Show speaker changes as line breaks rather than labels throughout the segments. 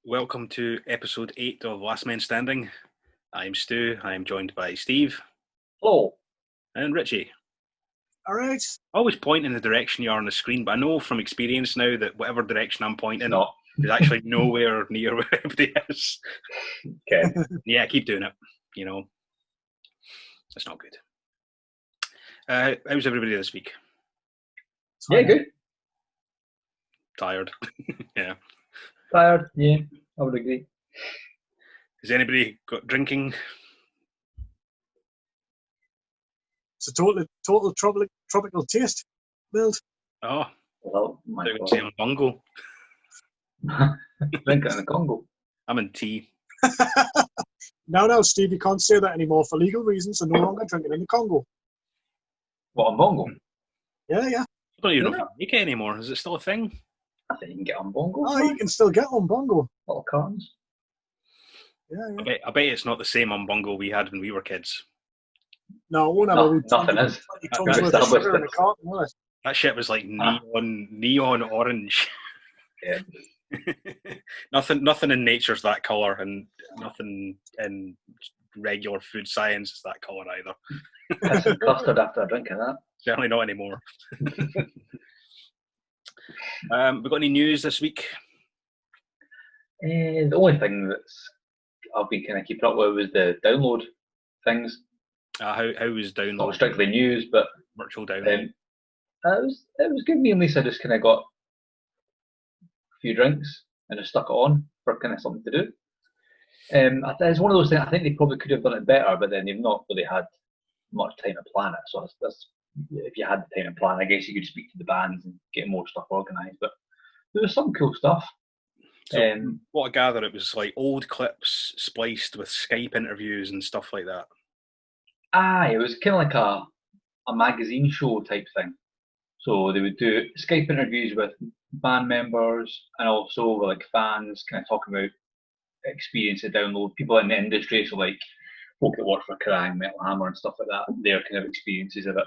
Welcome to episode 8 of Last Men Standing. I'm Stu. I'm joined by Steve.
Hello.
And Richie.
All right.
Always point in the direction you are on the screen, but I know from experience now that whatever direction I'm pointing is actually nowhere near where everybody is.
Okay.
Yeah, keep doing it. You know, it's not good. How's everybody this week?
Yeah, good.
Tired. Yeah.
Tired, yeah, I would agree.
Has anybody got drinking?
It's a total tropical taste, Build.
Oh,
well, my
God. Say I'm in Bongo.
Drinking in the Congo.
I'm in tea.
No, Steve, you can't say that anymore for legal reasons. They're no longer drinking in the Congo.
What, in Bongo?
Yeah.
I don't even know if you make it anymore. Is it still a thing?
I think you can get on Bongo.
Oh, you can still get on Bongo.
Little cartons.
Yeah.
I bet it's not the same on Bongo we had when we were kids.
No, it won't have
nothing is.
Tons worth of sugar in a carton, will it?
That shit was like neon orange.
Yeah.
Nothing in nature's that colour, and nothing in regular food science is that colour either.
Piss and custard after a drink of that.
Certainly not anymore. We got any news this week?
The only thing that's I've been kind of keeping up with was the download things.
How was download?
Not strictly news, but
virtual download.
It was good. Me and Lisa just kind of got a few drinks and just stuck it on for kind of something to do. It's one of those things. I think they probably could have done it better, but then they've not really had much time to plan it. So that's if you had the time to plan, I guess you could speak to the bands and get more stuff organised. But there was some cool stuff.
So what I gather, it was like old clips spliced with Skype interviews and stuff like that.
It was kind of like a magazine show type thing. So they would do Skype interviews with band members and also like fans, kind of talking about experience of download, people in the industry, so like folk that work for Kerrang, Metal Hammer and stuff like that, their kind of experiences of it.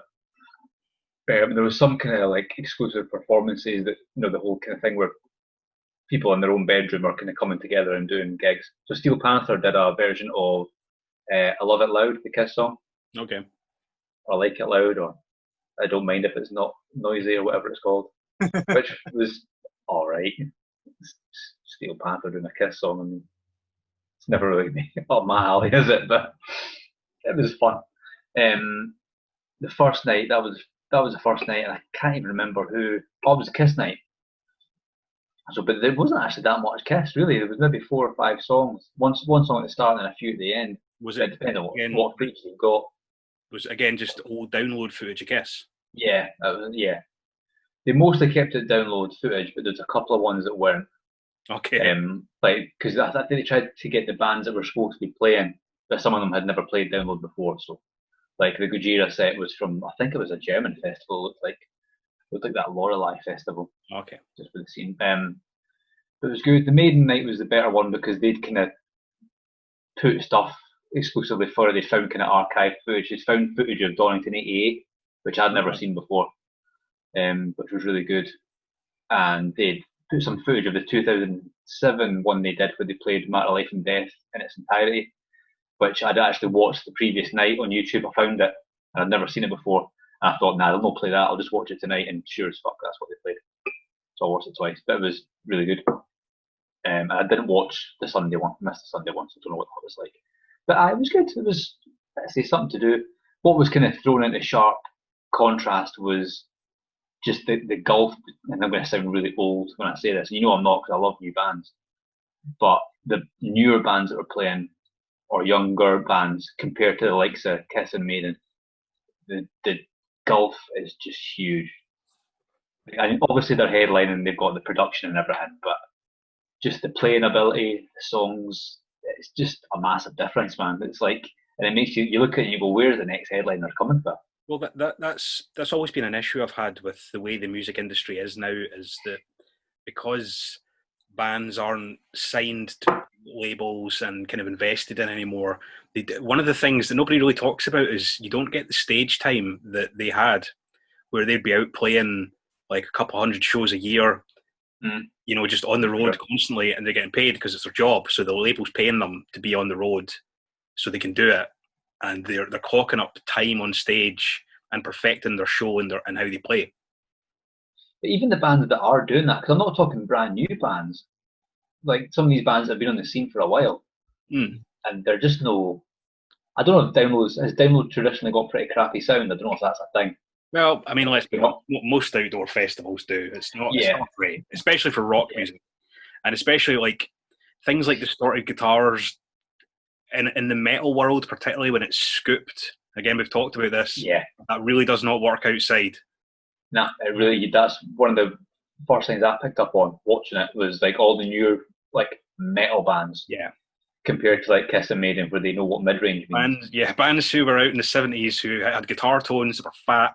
There was some kind of like exclusive performances that, the whole kind of thing where people in their own bedroom are kind of coming together and doing gigs. So Steel Panther did a version of I Love It Loud, the Kiss song.
Okay.
Or I Like It Loud, or I Don't Mind If It's Not Noisy, or whatever it's called, which was alright. Steel Panther doing a Kiss song, and it's never really up my alley, is it? But it was fun. The first night, that was the first night, and I can't even remember who. Oh, it was Kiss night. So, but there wasn't actually that much Kiss, really. There was maybe 4 or 5 songs. One song at the start and a few at the end.
Was it
depending on what features you've got?
Was it again just old download footage of Kiss?
Yeah, yeah. They mostly kept it download footage, but there's a couple of ones that weren't.
Okay.
Because I think they tried to get the bands that were supposed to be playing, but some of them had never played download before. So, like the Gojira set was from, I think it was a German festival. It looked like that Lorelei festival.
Okay.
Just for the scene. But it was good. The Maiden night was the better one because they'd kind of put stuff exclusively for it. They found kind of archive footage. They found footage of Donington 88, which I'd never seen before, which was really good. And they'd put some footage of the 2007 one they did where they played Matter of Life and Death in its entirety, which I'd actually watched the previous night on YouTube. I found it, and I'd never seen it before. And I thought, they'll not play that. I'll just watch it tonight, and sure as fuck, that's what they played. So I watched it twice, but it was really good. I didn't watch the Sunday one. I missed the Sunday one, so I don't know what that was like. But it was good. It was, let's say, something to do. What was kind of thrown into sharp contrast was just the gulf, and I'm going to sound really old when I say this. You know I'm not, because I love new bands. But the newer bands that were playing, or younger bands, compared to the likes of Kiss and Maiden, the gulf is just huge. And obviously they're headlining, they've got the production and everything, but just the playing ability, the songs. It's just a massive difference, man. It's like, and it makes you look at it and you go, where's the next headliner coming from?
Well, that's always been an issue I've had with the way the music industry is now, is that because bands aren't signed to labels and kind of invested in anymore, one of the things that nobody really talks about is you don't get the stage time that they had, where they'd be out playing like a couple hundred shows a year, just on the road constantly, and they're getting paid because it's their job. So the label's paying them to be on the road so they can do it. And they're clocking up time on stage and perfecting their show and how they play.
But even the bands that are doing that, because I'm not talking brand new bands, like some of these bands have been on the scene for a while, and they're just no. I don't know if has Download traditionally got pretty crappy sound. I don't know if that's a thing.
Well, I mean, let's be honest, most outdoor festivals do. It's not great, especially for rock music, and especially like things like distorted guitars. In the metal world, particularly when it's scooped, again, we've talked about this.
Yeah,
that really does not work outside.
Nah, it really. That's one of the first things I picked up on watching it, was like all the newer like metal bands.
Yeah.
Compared to like Kiss and Maiden, where they know what mid-range means.
Bands who were out in the 70s who had guitar tones that were fat.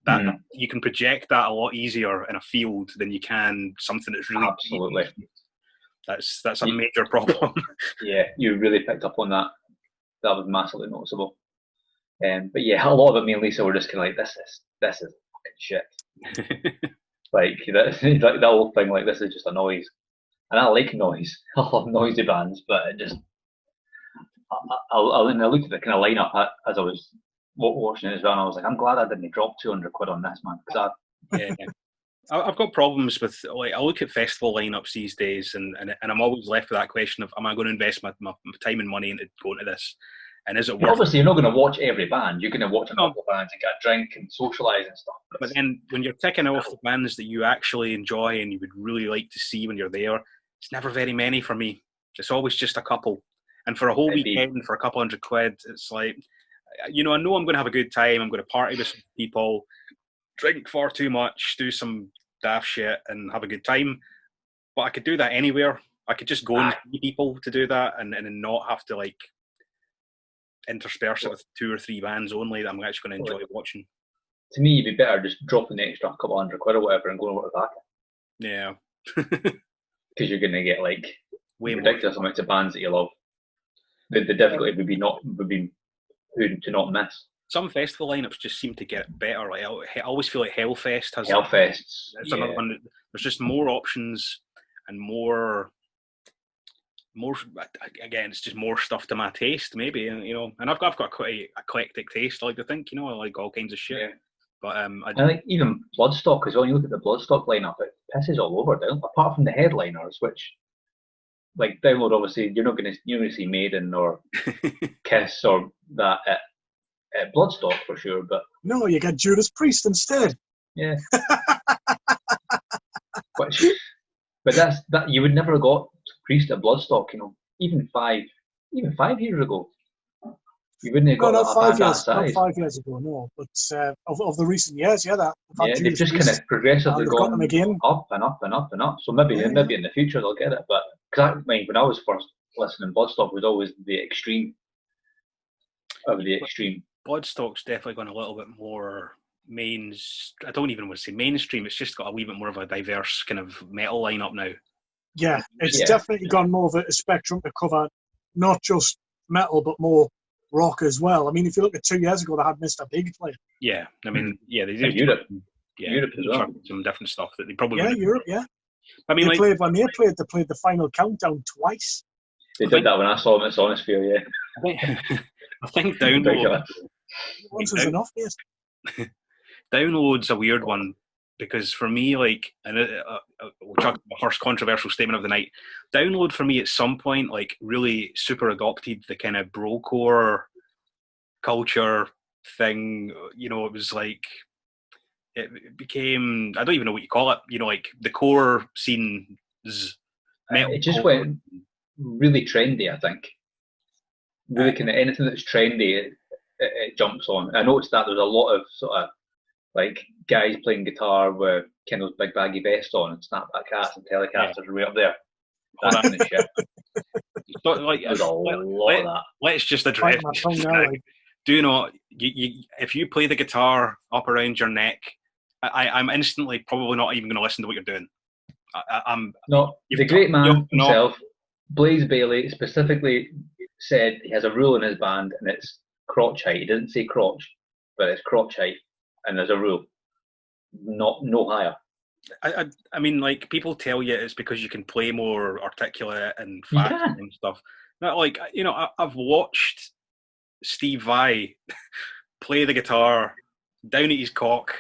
That you can project that a lot easier in a field than you can something that's really
absolutely.
Deep. That's a major problem.
Yeah, you really picked up on that. That was massively noticeable. But yeah, a lot of it, me and Lisa were just kind of like, this is fucking shit. like that whole thing, like this is just a noise. And I like noise. I love noisy bands, but it just I looked at the kind of lineup as I was watching it as well, and I was like, I'm glad I didn't drop 200 quid on this, man.
I've got problems with, like, I look at festival lineups these days, and I'm always left with that question of, am I going to invest my time and money into going to this? And is it worth
Obviously, you're not going to watch every band. You're going to watch a couple of bands and get a drink and socialise and stuff.
But then when you're ticking off the bands that you actually enjoy and you would really like to see when you're there, it's never very many for me. It's always just a couple. And for a whole weekend, for a couple hundred quid, it's like, I know I'm going to have a good time. I'm going to party with some people, drink far too much, do some daft shit and have a good time. But I could do that anywhere. I could just go and see people to do that and not have to like intersperse it with 2 or 3 bands only that I'm actually going to enjoy watching.
To me, you'd be better just dropping the extra couple hundred quid or whatever and going over to that.
Yeah.
Because you're going to get like way ridiculous amounts of bands that you love. The difficulty would be who to not miss.
Some festival lineups just seem to get better. Like I always feel like Hellfest has.
Hellfests.
It's another one. There's just more options and more. Again, it's just more stuff to my taste, maybe, and I've got quite an eclectic taste. I like to think, I like all kinds of shit. Yeah. But I
think even Bloodstock as well. You look at the Bloodstock lineup, it pisses all over down. Apart from the headliners, which, like Download, obviously you're not going to see Maiden or Kiss or that at Bloodstock for sure. But
no, you get Judas Priest instead.
Yeah. But that you would never have got Priest at Bloodstock. Even 5 years ago. You wouldn't have got
not 5 years. Not 5 years ago, no. But of the recent years,
they've just kind of progressively gone
them again.
up and up and up and up. So maybe in the future they'll get it. But because when I was first listening, Bloodstock was always the extreme of the extreme.
Bloodstock's definitely gone a little bit more I don't even want to say mainstream. It's just got a wee bit more of a diverse kind of metal lineup now.
Yeah, it's definitely gone more of a spectrum to cover not just metal but more rock as well. I mean, if you look at 2 years ago, they had Mr. Big play.
Yeah, I mean, they did
Europe. Europe as well.
Some different stuff that they probably
Europe. I mean, they played the Final Countdown twice.
They did that when I saw them at Sonosphere. Yeah,
I think Download.
Once was enough, yes.
Download's a weird one because for me, like, and we'll talk about the first controversial statement of the night. Download for me at some point, like, really super adopted the kind of brocore culture thing. It was like it became, I don't even know what you call it. Like the core scene.
It just went really trendy. I think really kind of anything that's trendy, it jumps on. I noticed that there's a lot of sort of like guys playing guitar with kind of big baggy vest on and snapback hats and Telecasters right up there. That kind of shit.
Like,
There's a lot of that.
Let's just
Bite
address
my
this.
tongue now, like.
Do not, if you play the guitar up around your neck, I'm instantly probably not even going to listen to what you're doing.
No, the great man himself, Blaze Bailey, specifically said he has a rule in his band, and it's crotch height. He didn't say crotch, but it's crotch height, and there's a rule. No higher.
I mean, like, people tell you it's because you can play more articulate and fast and stuff. Not like, you know, I've watched Steve Vai play the guitar down at his cock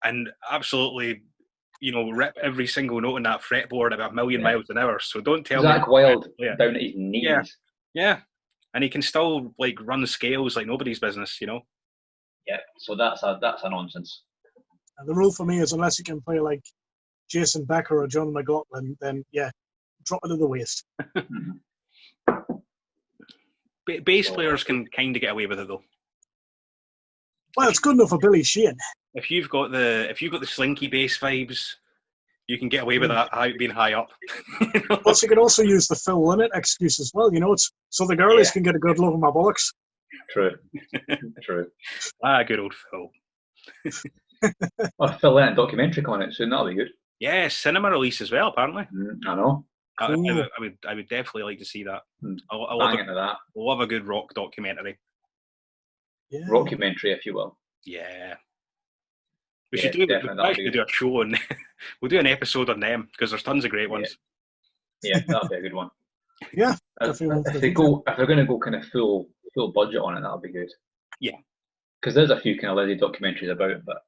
and absolutely, you know, rip every single note on that fretboard at a million miles an hour. So don't tell
Zach
me.
Wild down at his knees.
Yeah. And he can still, like, run scales like nobody's business, you know?
Yeah, so that's a nonsense.
And the rule for me is unless you can play like Jason Becker or John McLaughlin, then drop it to the waist.
Bass players can kind of get away with it though.
Well, it's good enough for Billy Sheehan.
If you've got the slinky bass vibes, you can get away with that being high up.
You know? Plus, you can also use the Phil Lynott excuse as well. You know, it's so the girlies can get a good look at my bollocks.
True.
Good old Phil.
Phil Lynott documentary coming out soon. That'll be good.
Yeah, cinema release as well. Apparently.
I know.
I would definitely like to see that. I love a good rock documentary.
Yeah.
Rockumentary, if you will.
Yeah. We should do a show on. We'll do an episode on them because there's tons of great ones.
Yeah, that'll be a good one.
Yeah.
If they're going to go kind of full budget on it, that'll be good.
Yeah.
Because there's a few kind of Lizzy documentaries about it, but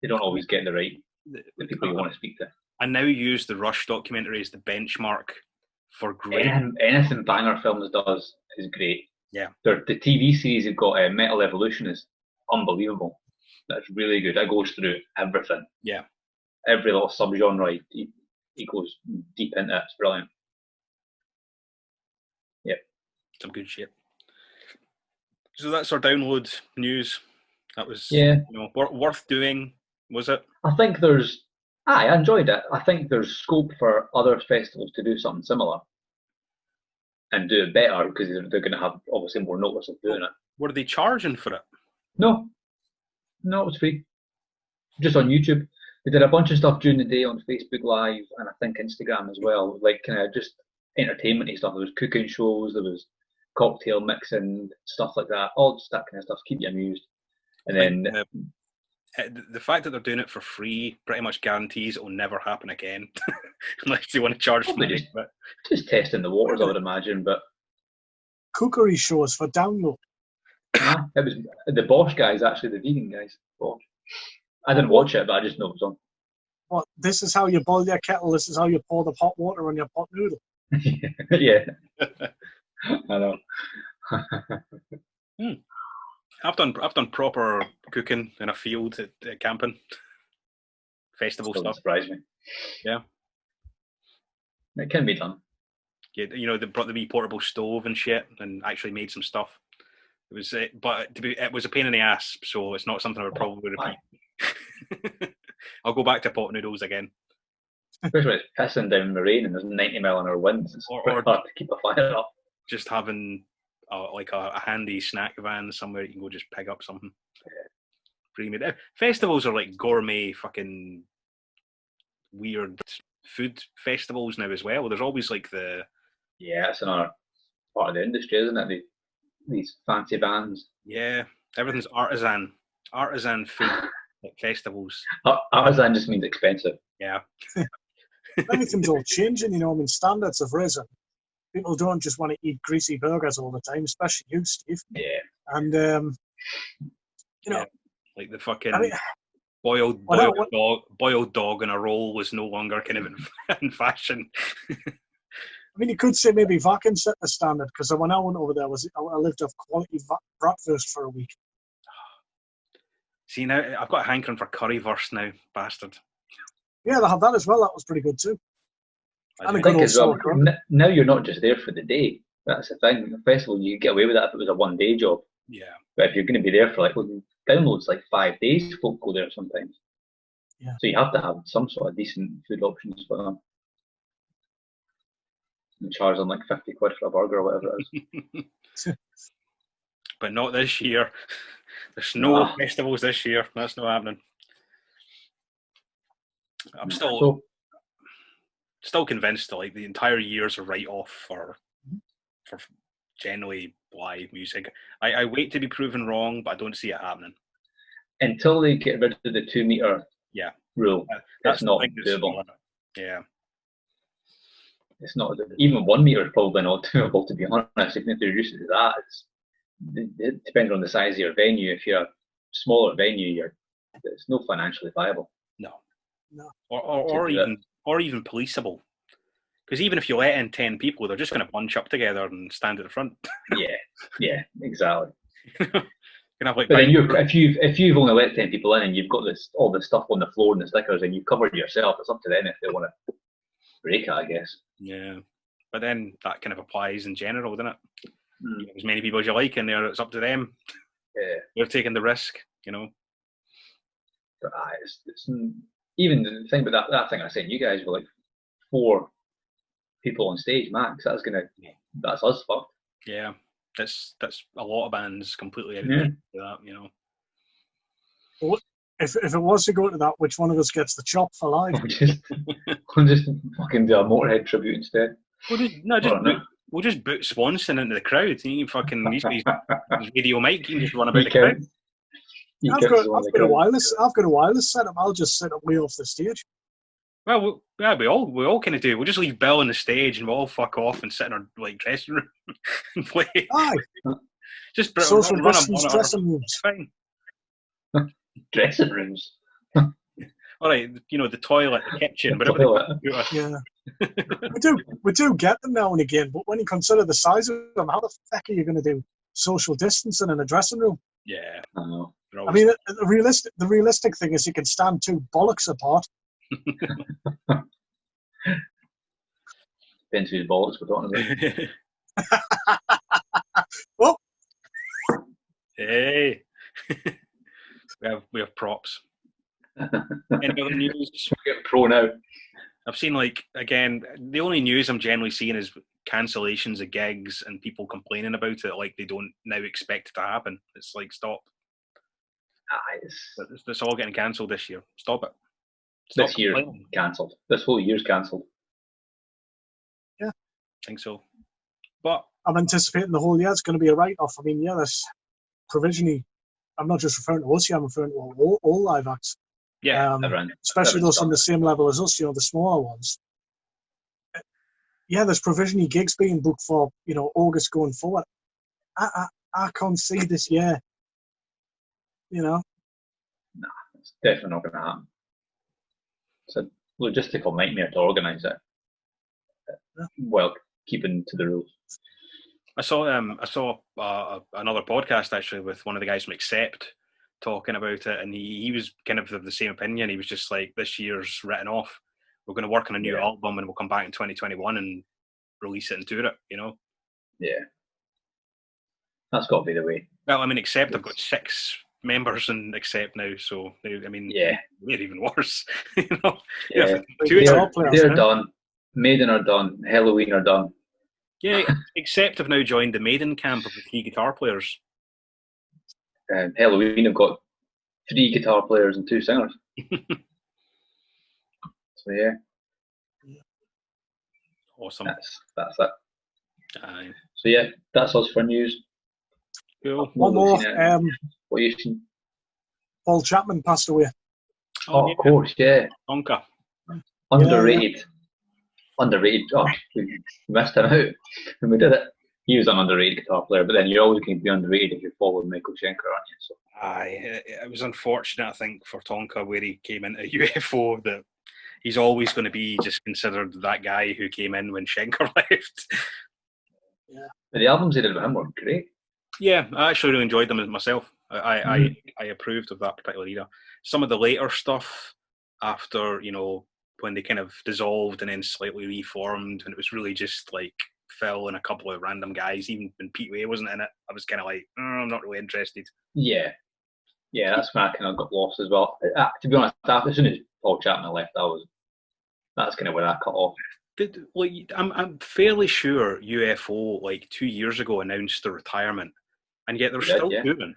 they don't always get the people you want to speak to.
I now use the Rush documentary as the benchmark for great.
Anything Banger Films does is great.
Yeah.
The TV series you've got, Metal Evolution, is unbelievable. That's really good. That goes through everything.
Yeah.
Every little subgenre, he goes deep into it. It's brilliant. Yep.
Some good shit. So that's our download news. That was worth doing, was it?
I think I enjoyed it. I think there's scope for other festivals to do something similar and do it better because they're going to have obviously more notice of doing it.
Were they charging for it?
No, it was free. Just on YouTube. They did a bunch of stuff during the day on Facebook Live and I think Instagram as well, like kind of just entertainment-y stuff. There was cooking shows, there was cocktail mixing, stuff like that, all just that kind of stuff to keep you amused. And then
the fact that they're doing it for free pretty much guarantees it will never happen again, unless they want to charge money.
Just testing the waters, I would imagine. But
cookery shows for download.
It was the Bosch guys, actually, the vegan guys. Bosch. I didn't watch it, but I just know it was on.
What? This is how you boil your kettle. This is how you pour the hot water on your pot noodle.
Yeah, I know.
I've done proper cooking in a field at camping. Festival
Still
stuff.
Surprise me.
Yeah.
It can be done.
Yeah, you know, they brought the wee portable stove and shit and actually made some stuff. It was, it was a pain in the ass, so it's not something I would probably repeat. I'll go back to pot noodles again.
Especially when it's pissing down in the rain and there's 90 mile an hour winds. It's pretty hard to keep a fire up.
Just having a handy snack van somewhere you can go just pick up something. Pre-made. Festivals are like gourmet fucking weird food festivals now as well. There's always like
Yeah, it's another part of the industry, isn't it? These fancy bands.
Yeah, everything's artisan food at festivals.
Artisan just means expensive.
Yeah.
Everything's all changing, you know. I mean, standards have risen. People don't just want to eat greasy burgers all the time, especially you, Steve.
Yeah.
And you know,
like the fucking boiled dog in a roll was no longer kind of in fashion.
I mean, you could say maybe Vakin set the standard because when I went over there, I lived off quality bratwurst for a week.
See, now I've got a hankering for currywurst now, bastard.
Yeah, they have that as well. That was pretty good too.
And a good old sauerkraut. Now you're not just there for the day. That's the thing. The festival, you get away with that if it was a one-day job.
Yeah.
But if you're going to be there for downloads 5 days, folk go there sometimes.
Yeah.
So you have to have some sort of decent food options for them. and charge them like 50 quid for a burger or whatever it is.
But not this year. There's no festivals this year. That's not happening. I'm still convinced that like the entire year's a write-off for generally live music. I wait to be proven wrong, but I don't see it happening
until they get rid of the 2 meter rule. That's not doable.
Yeah,
it's not. Even 1 meter is probably not doable, to be honest. If they reduce it to that, it depends on the size of your venue. If you're a smaller venue, it's not financially viable.
No. Or even policeable. Because even if you let in 10 people, they're just going to bunch up together and stand at the front.
yeah, exactly.
Have, like,
but then if you've only let 10 people in and you've got all this stuff on the floor and the stickers and you've covered yourself, it's up to them if they want to break it, I guess.
Yeah, but then that kind of applies in general, doesn't it? You have as many people as you like in there, it's up to them.
Yeah,
they're taking the risk, you know.
But it's even the thing about that thing I said, you guys were like 4 people on stage max. That's us fucked.
Yeah, that's a lot of bands completely out of that, you know.
Well, if it was to go to that, which one of us gets the chop for live?
We'll just fucking do a Motorhead tribute instead.
We'll just boot Swanson into the crowd. He fucking his radio mic. He can just run about the crowd.
I've got a wireless setup. I'll just set up way off the stage.
Well, we all kind of do. We'll just leave Bill on the stage and we'll all fuck off and sit in our like dressing room and play.
Aye.
Just
social distance dressing rooms.
Fine.
Dressing rooms.
All right, you know, the toilet, the kitchen, but
yeah. we do get them now and again, but when you consider the size of them, how the fuck are you going to do social distancing in a dressing room?
Yeah.
I mean, the realistic thing is you can stand 2 bollocks apart.
Depends whose bollocks we're talking about.
Oh.
Hey. we have props. Any other news?
We're getting pro now.
I've seen, like, again, the only news I'm generally seeing is cancellations of gigs and people complaining about it like they don't now expect it to happen. It's like, stop. It's all getting cancelled this year. Stop it. Stop
this year cancelled. This whole year's cancelled.
Yeah.
I think so. But
I'm anticipating the whole year it's going to be a write-off. I mean, yeah, this provisionally, I'm not just referring to us here, I'm referring to all live acts.
Yeah,
especially those on the same level as us, you know, the smaller ones. Yeah, there's provisionally gigs being booked for, you know, August going forward. I can't see this year, you know.
Nah, it's definitely not going to happen. It's a logistical nightmare to organise it. Well, keeping to the rules.
I saw another podcast actually with one of the guys from Accept talking about it, and he was kind of the same opinion. He was just like, this year's written off. We're going to work on a new album and we'll come back in 2021 and release it and tour it, you know?
Yeah. That's got to be the way.
Well, I mean, Accept, I've got 6 members in Accept now, so, I mean, they're even worse. You know?
Yeah. They're done. Maiden are done. Halloween are done.
Yeah, Accept have now joined the Maiden camp of the 3 guitar players.
Halloween have got 3 guitar players and 2 singers. So yeah.
Awesome.
That's it.
Aye.
So yeah, that's us for news.
Cool.
One more.
What you seen?
Paul Chapman passed away.
Oh, of course, yeah.
Tonka.
Underrated. Yeah. Underrated. Oh, we missed him out when we did it. He was an underrated guitar player, but then you're always going to be underrated if you follow Michael Schenker, aren't you? So.
Aye, it was unfortunate, I think, for Tonka where he came into UFO that he's always going to be just considered that guy who came in when Schenker left.
Yeah.
But the albums he did with him were great.
Yeah, I actually really enjoyed them myself. I approved of that particular era. Some of the later stuff after, you know, when they kind of dissolved and then slightly reformed, and it was really just like Phil and a couple of random guys. Even when Pete Way wasn't in it, I was kind of like, I'm not really interested.
Yeah, that's when I kind of got lost as well. To be honest, as soon as Paul Chapman left, that's kind of where I cut off.
I'm fairly sure UFO like 2 years ago announced their retirement, and yet they're still touring.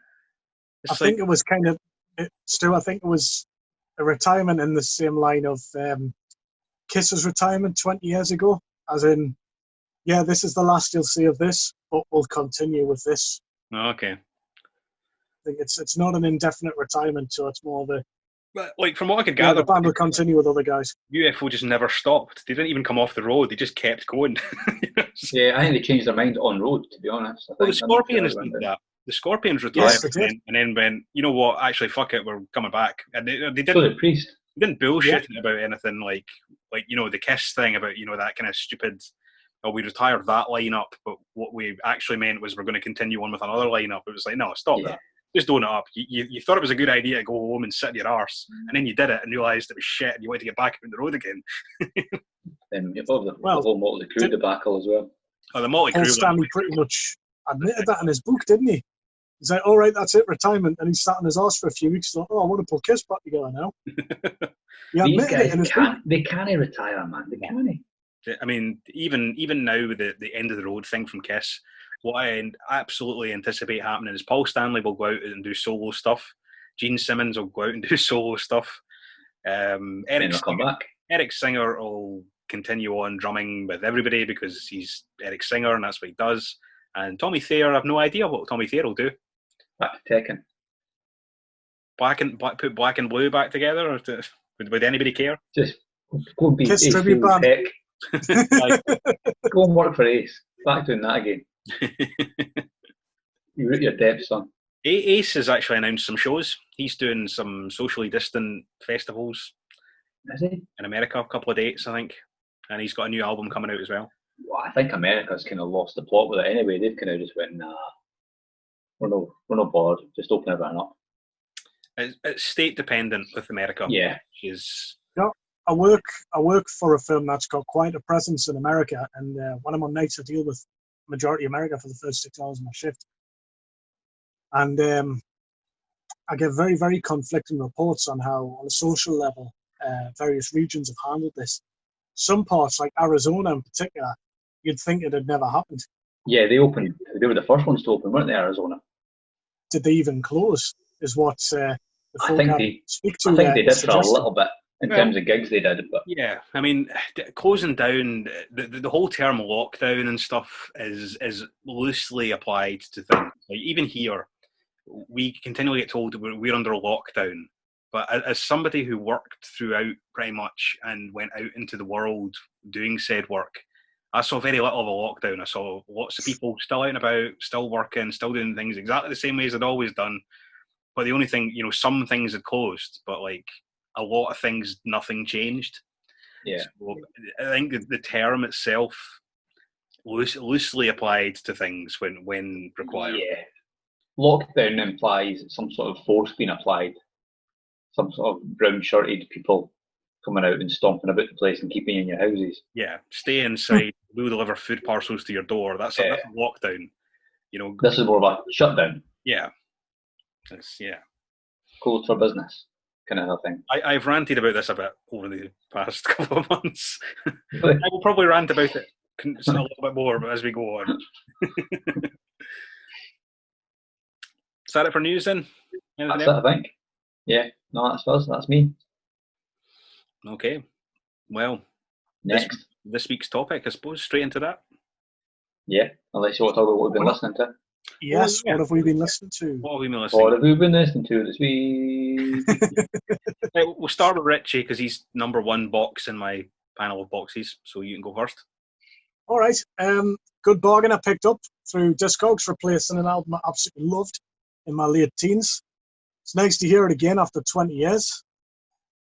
I think it was kind of, Stu, I think it was a retirement in the same line of Kiss's retirement 20 years ago, as in, yeah, this is the last you'll see of this, but we'll continue with this.
Okay.
I think it's not an indefinite retirement, so it's more of a...
But like from what I could gather,
the band will continue with other guys.
UFO just never stopped. They didn't even come off the road. They just kept going.
Yeah, I think they changed their mind on road, to be honest.
Well, the Scorpions did that. The Scorpions retired and then went, you know what, actually, fuck it, we're coming back. And they didn't,
so the Priest.
They didn't bullshit about anything like, you know, the Kiss thing about, you know, that kind of stupid, oh, we retired that lineup, but what we actually meant was we're going to continue on with another lineup. It was like, no, stop that. Just doing it up. You thought it was a good idea to go home and sit in your arse, and then you did it and realised it was shit and you wanted to get back on the road again.
Then the whole Motley Crue debacle as well.
Oh, the Motley Crue.
Paul Stanley pretty much admitted that in his book, didn't he? He's like, all right, that's it, retirement. And he sat on his arse for a few weeks. Thought, I want to pull Kiss back together now. He
admitted it in his book. They can't retire, man. They can't.
I mean, even now with the end of the road thing from Kiss, what I absolutely anticipate happening is Paul Stanley will go out and do solo stuff. Gene Simmons will go out and do solo stuff. Eric Singer will continue on drumming with everybody because he's Eric Singer and that's what he does. And Tommy Thayer, I have no idea what Tommy Thayer will do.
Back to Tekken.
Put Black and Blue back together? Or would anybody care?
Just go and be
Kiss tribute band.
Go and work for Ace. Back doing that again. You root your depths on.
Ace has actually announced some shows. He's doing some socially distant festivals.
Is he?
In America, a couple of dates, I think. And he's got a new album coming out as well.
Well, I think America's kind of lost the plot with it anyway. They've kind of just went, nah, we're not bored. Just open everything up.
It's state dependent with America.
Yeah.
I work for a firm that's got quite a presence in America, and when I'm on nights, I deal with majority America for the first 6 hours of my shift. And I get very, very conflicting reports on how, on a social level, various regions have handled this. Some parts, like Arizona in particular, you'd think it had never happened.
Yeah, they opened. They were the first ones to open, weren't they, Arizona?
Did they even close? Is what the
I think they did for a little bit. In terms of gigs they did. But
yeah, I mean, closing down, the whole term lockdown and stuff is loosely applied to things. Like even here, we continually get told we're under lockdown. But as somebody who worked throughout pretty much and went out into the world doing said work, I saw very little of a lockdown. I saw lots of people still out and about, still working, still doing things exactly the same way as they'd always done. But the only thing, you know, some things had closed, but like a lot of things, nothing changed.
Yeah.
So I think the term itself loosely applied to things when required.
Yeah. Lockdown implies some sort of force being applied. Some sort of brown-shirted people coming out and stomping about the place and keeping you in your houses.
Yeah. Stay inside. We'll deliver food parcels to your door. That's a lockdown. You know.
This is more of a shutdown.
Yeah.
Closed for business. Kind of a thing.
I've ranted about this a bit over the past couple of months. I will probably rant about it a little bit more as we go on. Is that it for news then?
That's it, I think. Yeah, no, that's us. That's me.
Okay. Well,
next.
This week's topic, I suppose, straight into that.
Yeah, unless you want to talk about what we've been listening to.
Yes, what have we been listening to?
What have we been listening to
this week?
Right, we'll start with Richie because he's number one box in my panel of boxes, so you can go first.
All right. Good bargain I picked up through Discogs, replacing an album I absolutely loved in my late teens. It's nice to hear it again after 20 years.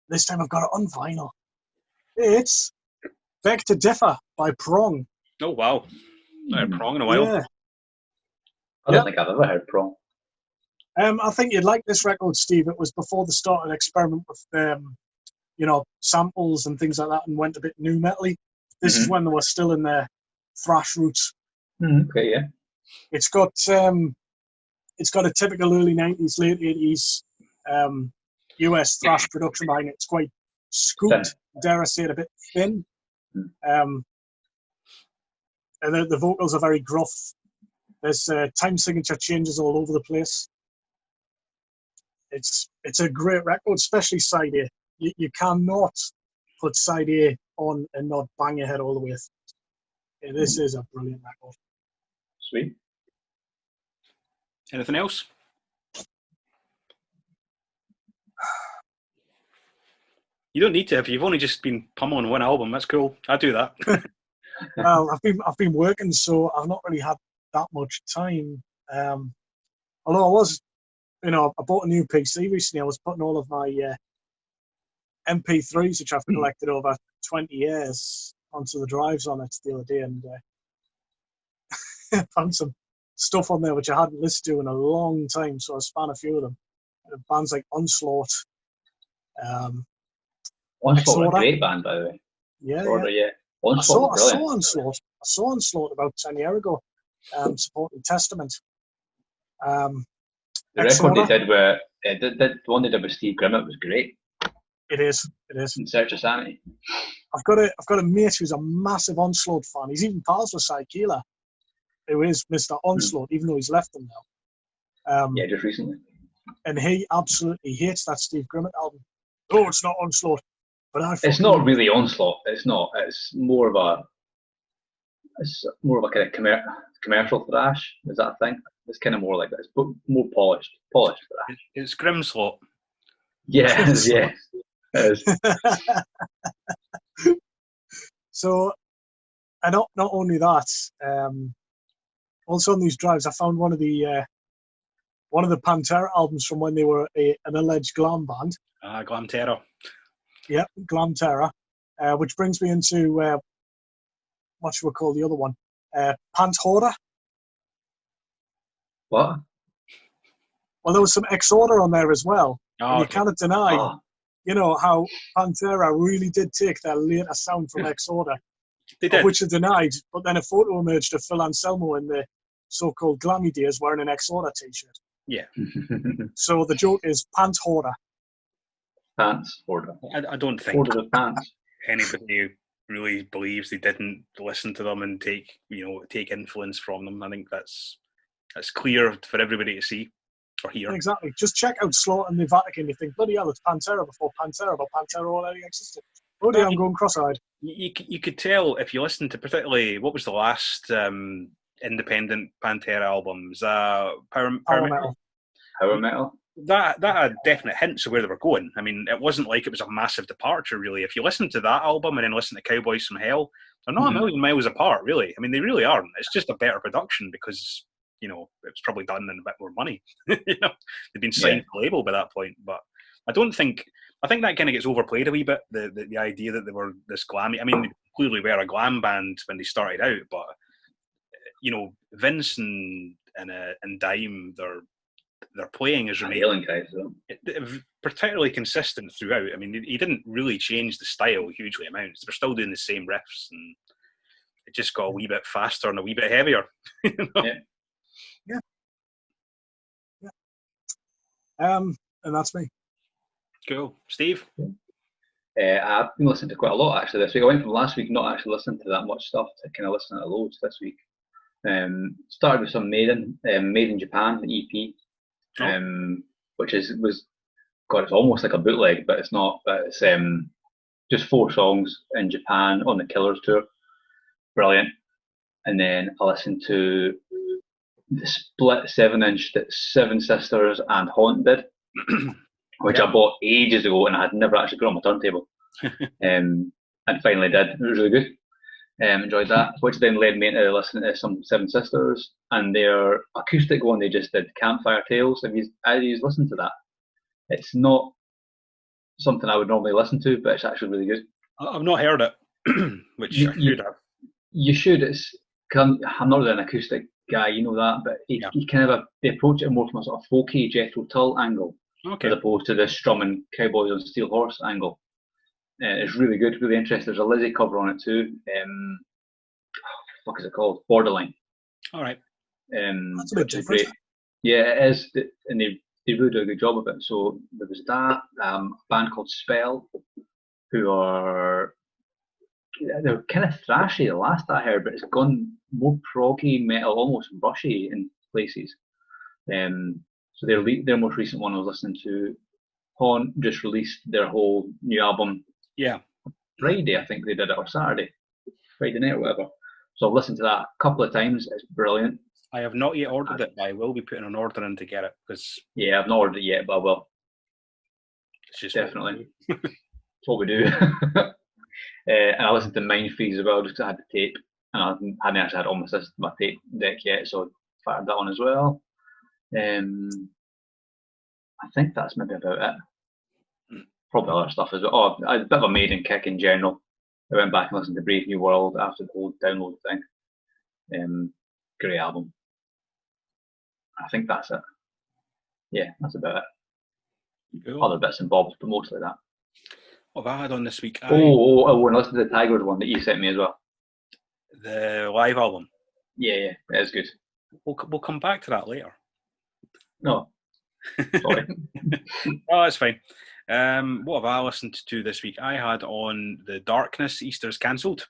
This time I've got it on vinyl. It's Beg to Differ by Prong.
Oh, wow. I heard Prong in a while.
Yeah.
I don't think I've ever heard Prong.
I think you'd like this record, Steve. It was before they started experiment with, samples and things like that and went a bit new metal-y. This is when they were still in their thrash roots.
Okay, yeah.
It's got a typical early 90s, late 80s US thrash production behind it. It's quite scooped, dare I say it, a bit thin. And the vocals are very gruff. There's time signature changes all over the place. It's a great record, especially side A. You cannot put side A on and not bang your head all the way through. This is a brilliant record.
Sweet.
Anything else? You don't need to if you've only just been pummeling one album. That's cool. I do that.
Well, I've been working, so I've not really had that much time. Although I was, I bought a new PC recently. I was putting all of my MP3s, which I've collected over 20 years, onto the drives on it the other day, and found some stuff on there which I hadn't listened to in a long time. So I spanned a few of them. Bands like Onslaught.
Onslaught, a great band, by the way.
Yeah.
Onslaught,
I saw Onslaught. I saw Onslaught about 10 years ago, supporting Testament.
The record they did where the one they did with Steve Grimmett was great.
It is.
In Search of Sanity.
I've got a mate who's a massive Onslaught fan. He's even pals with Cy Keeler, who is Mr. Onslaught, even though he's left them now.
Yeah, just recently.
And he absolutely hates that Steve Grimmett album. Oh, it's not Onslaught. But
it's not really Onslaught. It's not. It's more of a kind of commercial thrash. Is that a thing? It's kind of more like this, but more polished thrash.
It's Grimslaught.
Yeah, yeah. It is.
So, and not only that, also on these drives, I found one of the Pantera albums from when they were an alleged glam band.
Glamterra.
Yeah, Glamterra, which brings me into what should we call the other one? Pantera.
What?
Well, there was some Exorder on there as well. And you
Okay.
cannot deny, how Pantera really did take their later sound from Exorder, which they denied. But then a photo emerged of Phil Anselmo in the so-called glammy days wearing an Exorder t-shirt.
Yeah.
So the joke is Pantera.
Pants order.
I don't think
order of pants.
Anybody really believes they didn't listen to them and take influence from them. I think that's clear for everybody to see or hear.
Exactly. Just check out Slaughter and the Vatican. You think, bloody hell, it's Pantera before Pantera, but Pantera already existed. Oh dear, I'm going cross-eyed.
You could tell if you listen to particularly what was the last independent Pantera album? Was Power Metal?
Power Metal.
That had definite hints of where they were going. I mean, it wasn't like it was a massive departure, really. If you listen to that album and then listen to Cowboys from Hell, they're not a million miles apart, really. I mean, they really aren't. It's just a better production because, it was probably done in a bit more money. They'd been signed to the label by that point. But I think that kind of gets overplayed a wee bit, the idea that they were this glammy. I mean, they clearly were a glam band when they started out, but, Vince and Dime, their playing has remained particularly consistent throughout. I mean, he didn't really change the style hugely amounts. They're still doing the same riffs, and it just got a wee bit faster and a wee bit heavier.
Yeah. And that's me.
Cool. Steve? I've been listening to quite a lot actually this week. I went from last week not actually listening to that much stuff to kind of listening to loads this week. Started with some Made in Japan EP. Which was it's almost like a bootleg, but it's not. But it's just 4 songs in Japan on the Killers tour, brilliant. And then I listened to the split 7-inch that Seven Sisters and Haunt did, which I bought ages ago and I had never actually put on my turntable, and finally did. It was really good. Enjoyed that, which then led me into listening to some Seven Sisters and their acoustic one they just did, Campfire Tales. Have you listened to that? It's not something I would normally listen to, but it's actually really good.
I've not heard it, which I should have.
You should. I'm not really an acoustic guy, you know that, but he kind of they approach it more from a sort of folky Jethro Tull angle, as opposed to the strumming Cowboys on Steel Horse angle. It's really good, really interesting. There's a Lizzy cover on it too. What is it called? Borderline.
All right.
That's a bit different.
Great. Yeah, it is, and they really do a good job of it. So there was that. A band called Spell, who are they're kind of thrashy, the last I heard, but it's gone more proggy metal, almost brushy in places. So their most recent one I was listening to, Haunt, just released their whole new album.
Yeah.
Friday, I think they did it, or Saturday, Friday night or whatever. So I've listened to that a couple of times. It's brilliant.
I have not yet ordered it, but I will be putting an order in to get it because
yeah, I've not ordered it yet, but I will.
It's just
definitely. It's what we do. And I listened to Mind Freeze as well, just because I had the tape, and I hadn't actually had it on my tape deck yet, so I fired that on as well. I think that's maybe about it. Probably other stuff as well. Oh, a bit of a Maiden kick in general. I went back and listened to Brave New World after the whole download thing. Great album. I think that's it. Yeah, that's about it.
cool.
Other bits and bobs, but mostly that.
What have I had on this week?
And listen to the Tigers one that you sent me as well.
The live album.
Yeah, it is good.
We'll come back to that later.
No, sorry.
Oh, that's fine. What have I listened to this week? I had on The Darkness, Easter's Cancelled.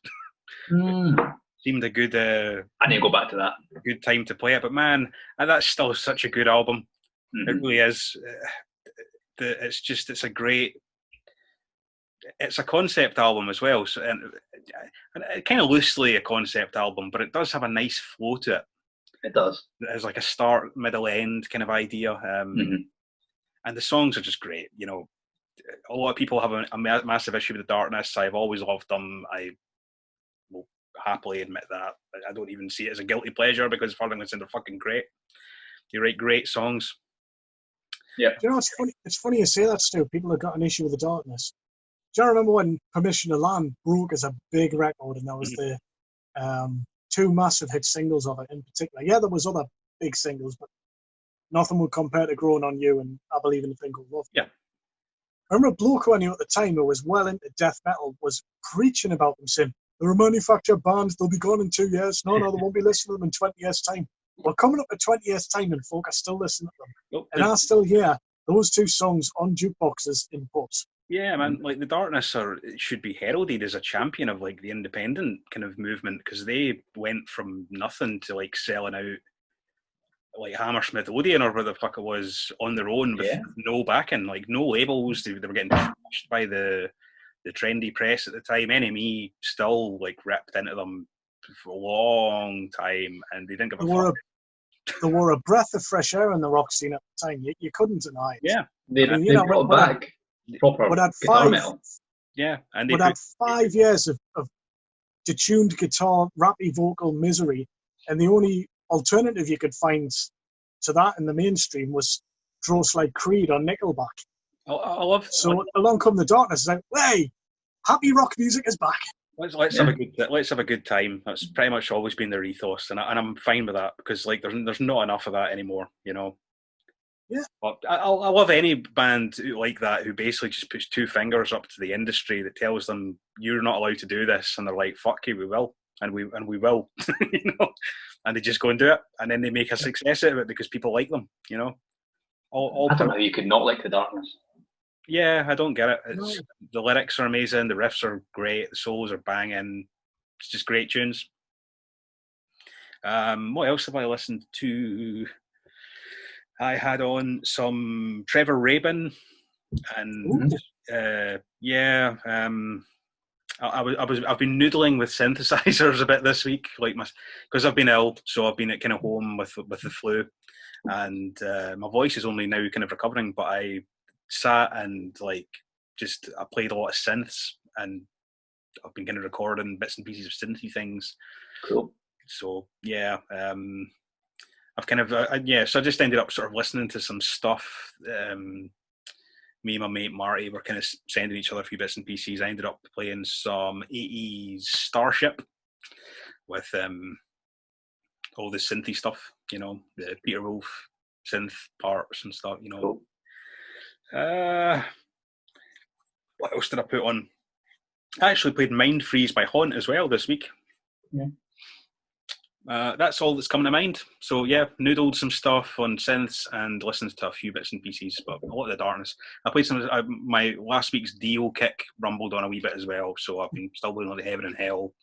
Seemed a good...
I need to go back to that.
A good time to play it, but man, that's still such a good album. It really is. It's a great... It's a concept album as well, so, and kind of loosely a concept album, but it does have a nice flow to it.
It does.
It has like a start, middle, end kind of idea. And the songs are just great. You know, a lot of people have a massive issue with The Darkness. I've always loved them. I will happily admit that. I don't even see it as a guilty pleasure because for them, they're fucking great. They write great songs.
Yeah.
Do you know, it's funny you say that, Stu. People have got an issue with The Darkness. Do you remember when Permission to Land broke as a big record, and that was the two massive hit singles of it in particular? Yeah, there was other big singles, but nothing would compare to Growing on You and I Believe in a Thing Called Love.
Yeah.
I remember a bloke who I knew at the time who was well into death metal was preaching about them, saying, they're a manufactured band, they'll be gone in 2 years. No, they won't be listening to them in 20 years' time. We're coming up to 20 years' time and folk are still listening to them. And I still hear those two songs on jukeboxes in pubs.
Yeah, man, like The Darkness should be heralded as a champion of like the independent kind of movement because they went from nothing to like selling out like Hammersmith Odeon or whatever the fuck it was on their own with no backing, like no labels. They were getting trashed by the trendy press at the time. NME still like ripped into them for a long time, and they didn't give a fuck.
They were a breath of fresh air in the rock scene at the time. You couldn't deny it.
Yeah,
they brought back proper guitar metal.
Yeah, and
they had 5 years of detuned guitar, rappy vocal misery, and the only alternative you could find to that in the mainstream was Dross Like Creed or Nickelback.
I love.
So along come The Darkness. It's like, hey, happy rock music is back.
Let's have a good time. That's pretty much always been their ethos, and I'm fine with that because like there's not enough of that anymore, you know.
Yeah.
But I love any band like that who basically just puts two fingers up to the industry that tells them you're not allowed to do this, and they're like, "Fuck you, we will," and we will, you know. And they just go and do it, and then they make a success out of it because people like them, you know.
I don't know how you could not like The Darkness.
Yeah, I don't get it. The lyrics are amazing, the riffs are great, the solos are banging. It's just great tunes. What else have I listened to? I had on some Trevor Rabin, and I've been noodling with synthesizers a bit this week, like because I've been ill, so I've been at kind of home with the flu, and my voice is only now kind of recovering. But I sat and I played a lot of synths, and I've been kind of recording bits and pieces of synthy things.
Cool.
So yeah, I've kind of so I just ended up sort of listening to some stuff. Me and my mate Marty were kind of sending each other a few bits and pieces. I ended up playing some 80s Starship with all the synthy stuff, you know, the Peter Wolf synth parts and stuff, you know.
Cool.
What else did I put on? I actually played Mind Freeze by Haunt as well this week.
Yeah.
That's all that's coming to mind. So yeah, noodled some stuff on synths and listened to a few bits and pieces, but a lot of the darkness. I played some. My last week's Dio kick rumbled on a wee bit as well, so I've been still doing like Heaven and Hell,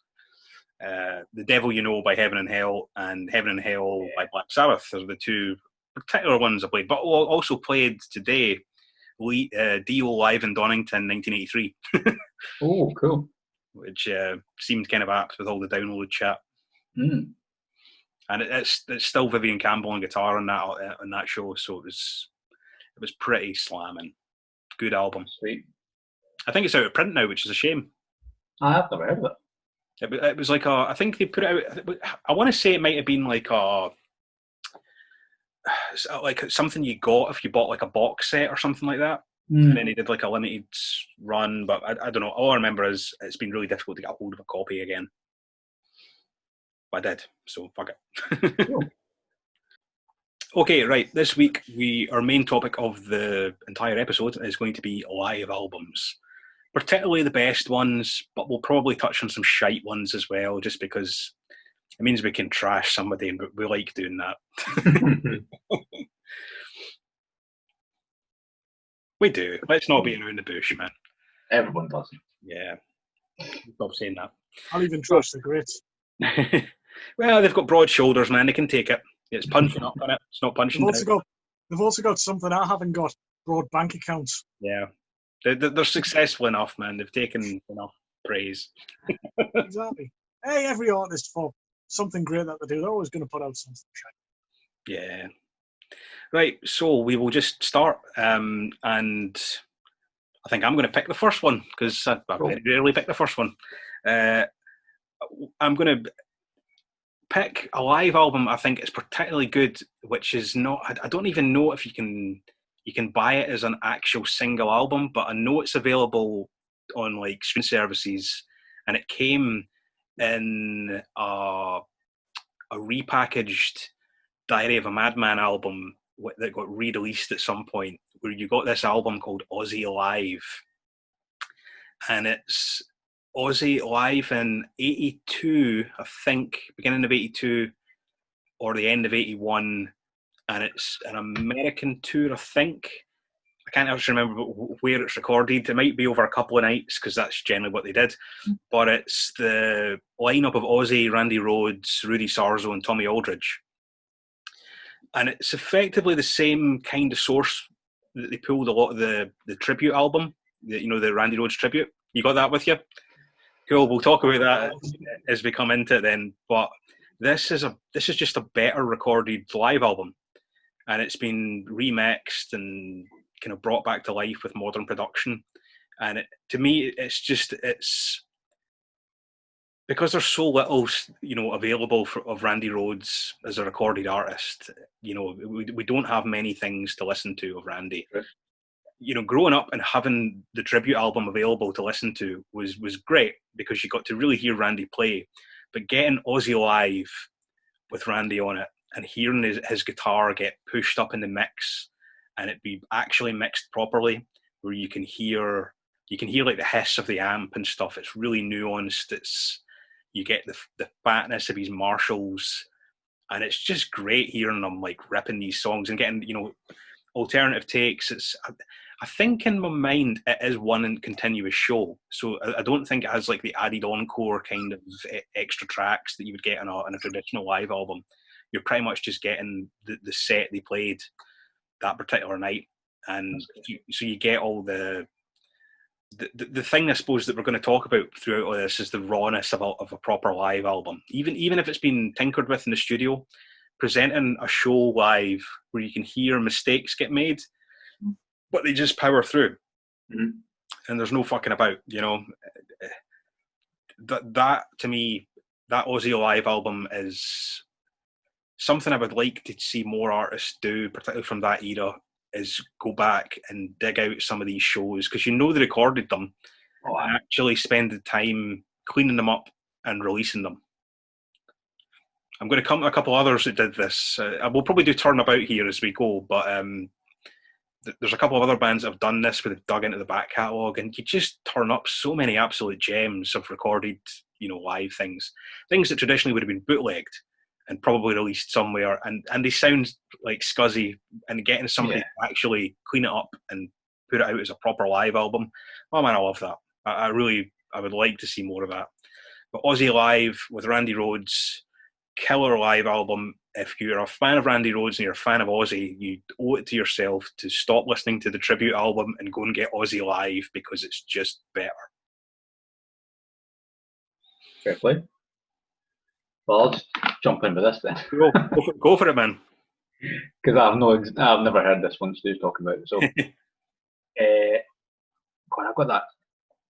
The Devil You Know by Heaven and Hell, and Heaven and Hell by Black Sabbath. Those are the two particular ones I played, but I also played today Dio live in Donington, 1983.
Oh, cool.
Which seemed kind of apt with all the download chat.
Mm.
And it's still Vivian Campbell on guitar on that show, so it was pretty slamming. Good album.
Sweet.
I think it's out of print now, which is a shame.
I have never heard of it.
It was like I think they put it out. I want to say it might have been like something you got if you bought like a box set or something like that.
Mm.
And then they did like a limited run, but I don't know. All I remember is it's been really difficult to get a hold of a copy again. But I did, so fuck it.
Cool.
Okay, right. This week, our main topic of the entire episode is going to be live albums. Particularly the best ones, but we'll probably touch on some shite ones as well, just because it means we can trash somebody, and we like doing that. We do. Let's not beat around the bush, man.
Everyone does.
Yeah. Stop saying that.
I'll even trash the greats.
Well, they've got broad shoulders, man. They can take it. It's punching up on it. It's not punching down.
They've also got something I haven't got: broad bank accounts.
Yeah, they're successful enough, man. They've taken enough praise.
Exactly. Hey, every artist, for something great that they do, they're always going to put out something shiny.
Yeah. Right. So we will just start, and I think I'm going to pick the first one because I very rarely pick the first one. I'm going to pick a live album I think is particularly good, which is not, I don't even know if you can buy it as an actual single album, but I know it's available on like streaming services, and it came in a repackaged Diary of a Madman album that got re-released at some point, where you got this album called Ozzy Live, and it's Ozzy live in 82, I think, beginning of 82 or the end of 81, and it's an American tour, I think. I can't actually remember where it's recorded. It might be over a couple of nights, because that's generally what they did. But it's the lineup of Ozzy, Randy Rhoads, Rudy Sarzo, and Tommy Aldridge. And it's effectively the same kind of source that they pulled a lot of the tribute album, the Randy Rhoads tribute. You got that with you? Cool. We'll talk about that as we come into it then. But this is just a better recorded live album, and it's been remixed and kind of brought back to life with modern production. And to me, it's because there's so little, available of Randy Rhoads as a recorded artist. We don't have many things to listen to of Randy. Growing up and having the tribute album available to listen to was great, because you got to really hear Randy play. But getting Ozzy live with Randy on it and hearing his guitar get pushed up in the mix and it be actually mixed properly, where you can hear like the hiss of the amp and stuff. It's really nuanced. You get the fatness of his Marshalls, and it's just great hearing them like ripping these songs and getting alternative takes. I think in my mind it is one continuous show, so I don't think it has like the added encore kind of extra tracks that you would get on a traditional live album. You're pretty much just getting the set they played that particular night, and so you get all the thing I suppose that we're going to talk about throughout all this is the rawness of a proper live album. Even if it's been tinkered with in the studio, presenting a show live where you can hear mistakes get made, but they just power through. Mm-hmm. And there's no fucking about, that to me, that Ozzy live album is something I would like to see more artists do, particularly from that era, is go back and dig out some of these shows, because they recorded them and actually spend the time cleaning them up and releasing them. I'm going to come to a couple others that did this. We'll probably do turnabout here as we go, but there's a couple of other bands that have done this, where they've dug into the back catalogue, and you just turn up so many absolute gems of recorded, live things that traditionally would have been bootlegged, and probably released somewhere, and they sound like scuzzy, and getting somebody to actually clean it up and put it out as a proper live album. Oh man, I love that. I would like to see more of that. But Aussie Live with Randy Rhoads, killer live album. If you're a fan of Randy Rhoads and you're a fan of Aussie, you owe it to yourself to stop listening to the tribute album and go and get Aussie Live, because it's just better.
Fair play. Well, I'll just jump in with this then.
Go for it, man.
Because I've never heard this one Stu's talking about. So, God, I got that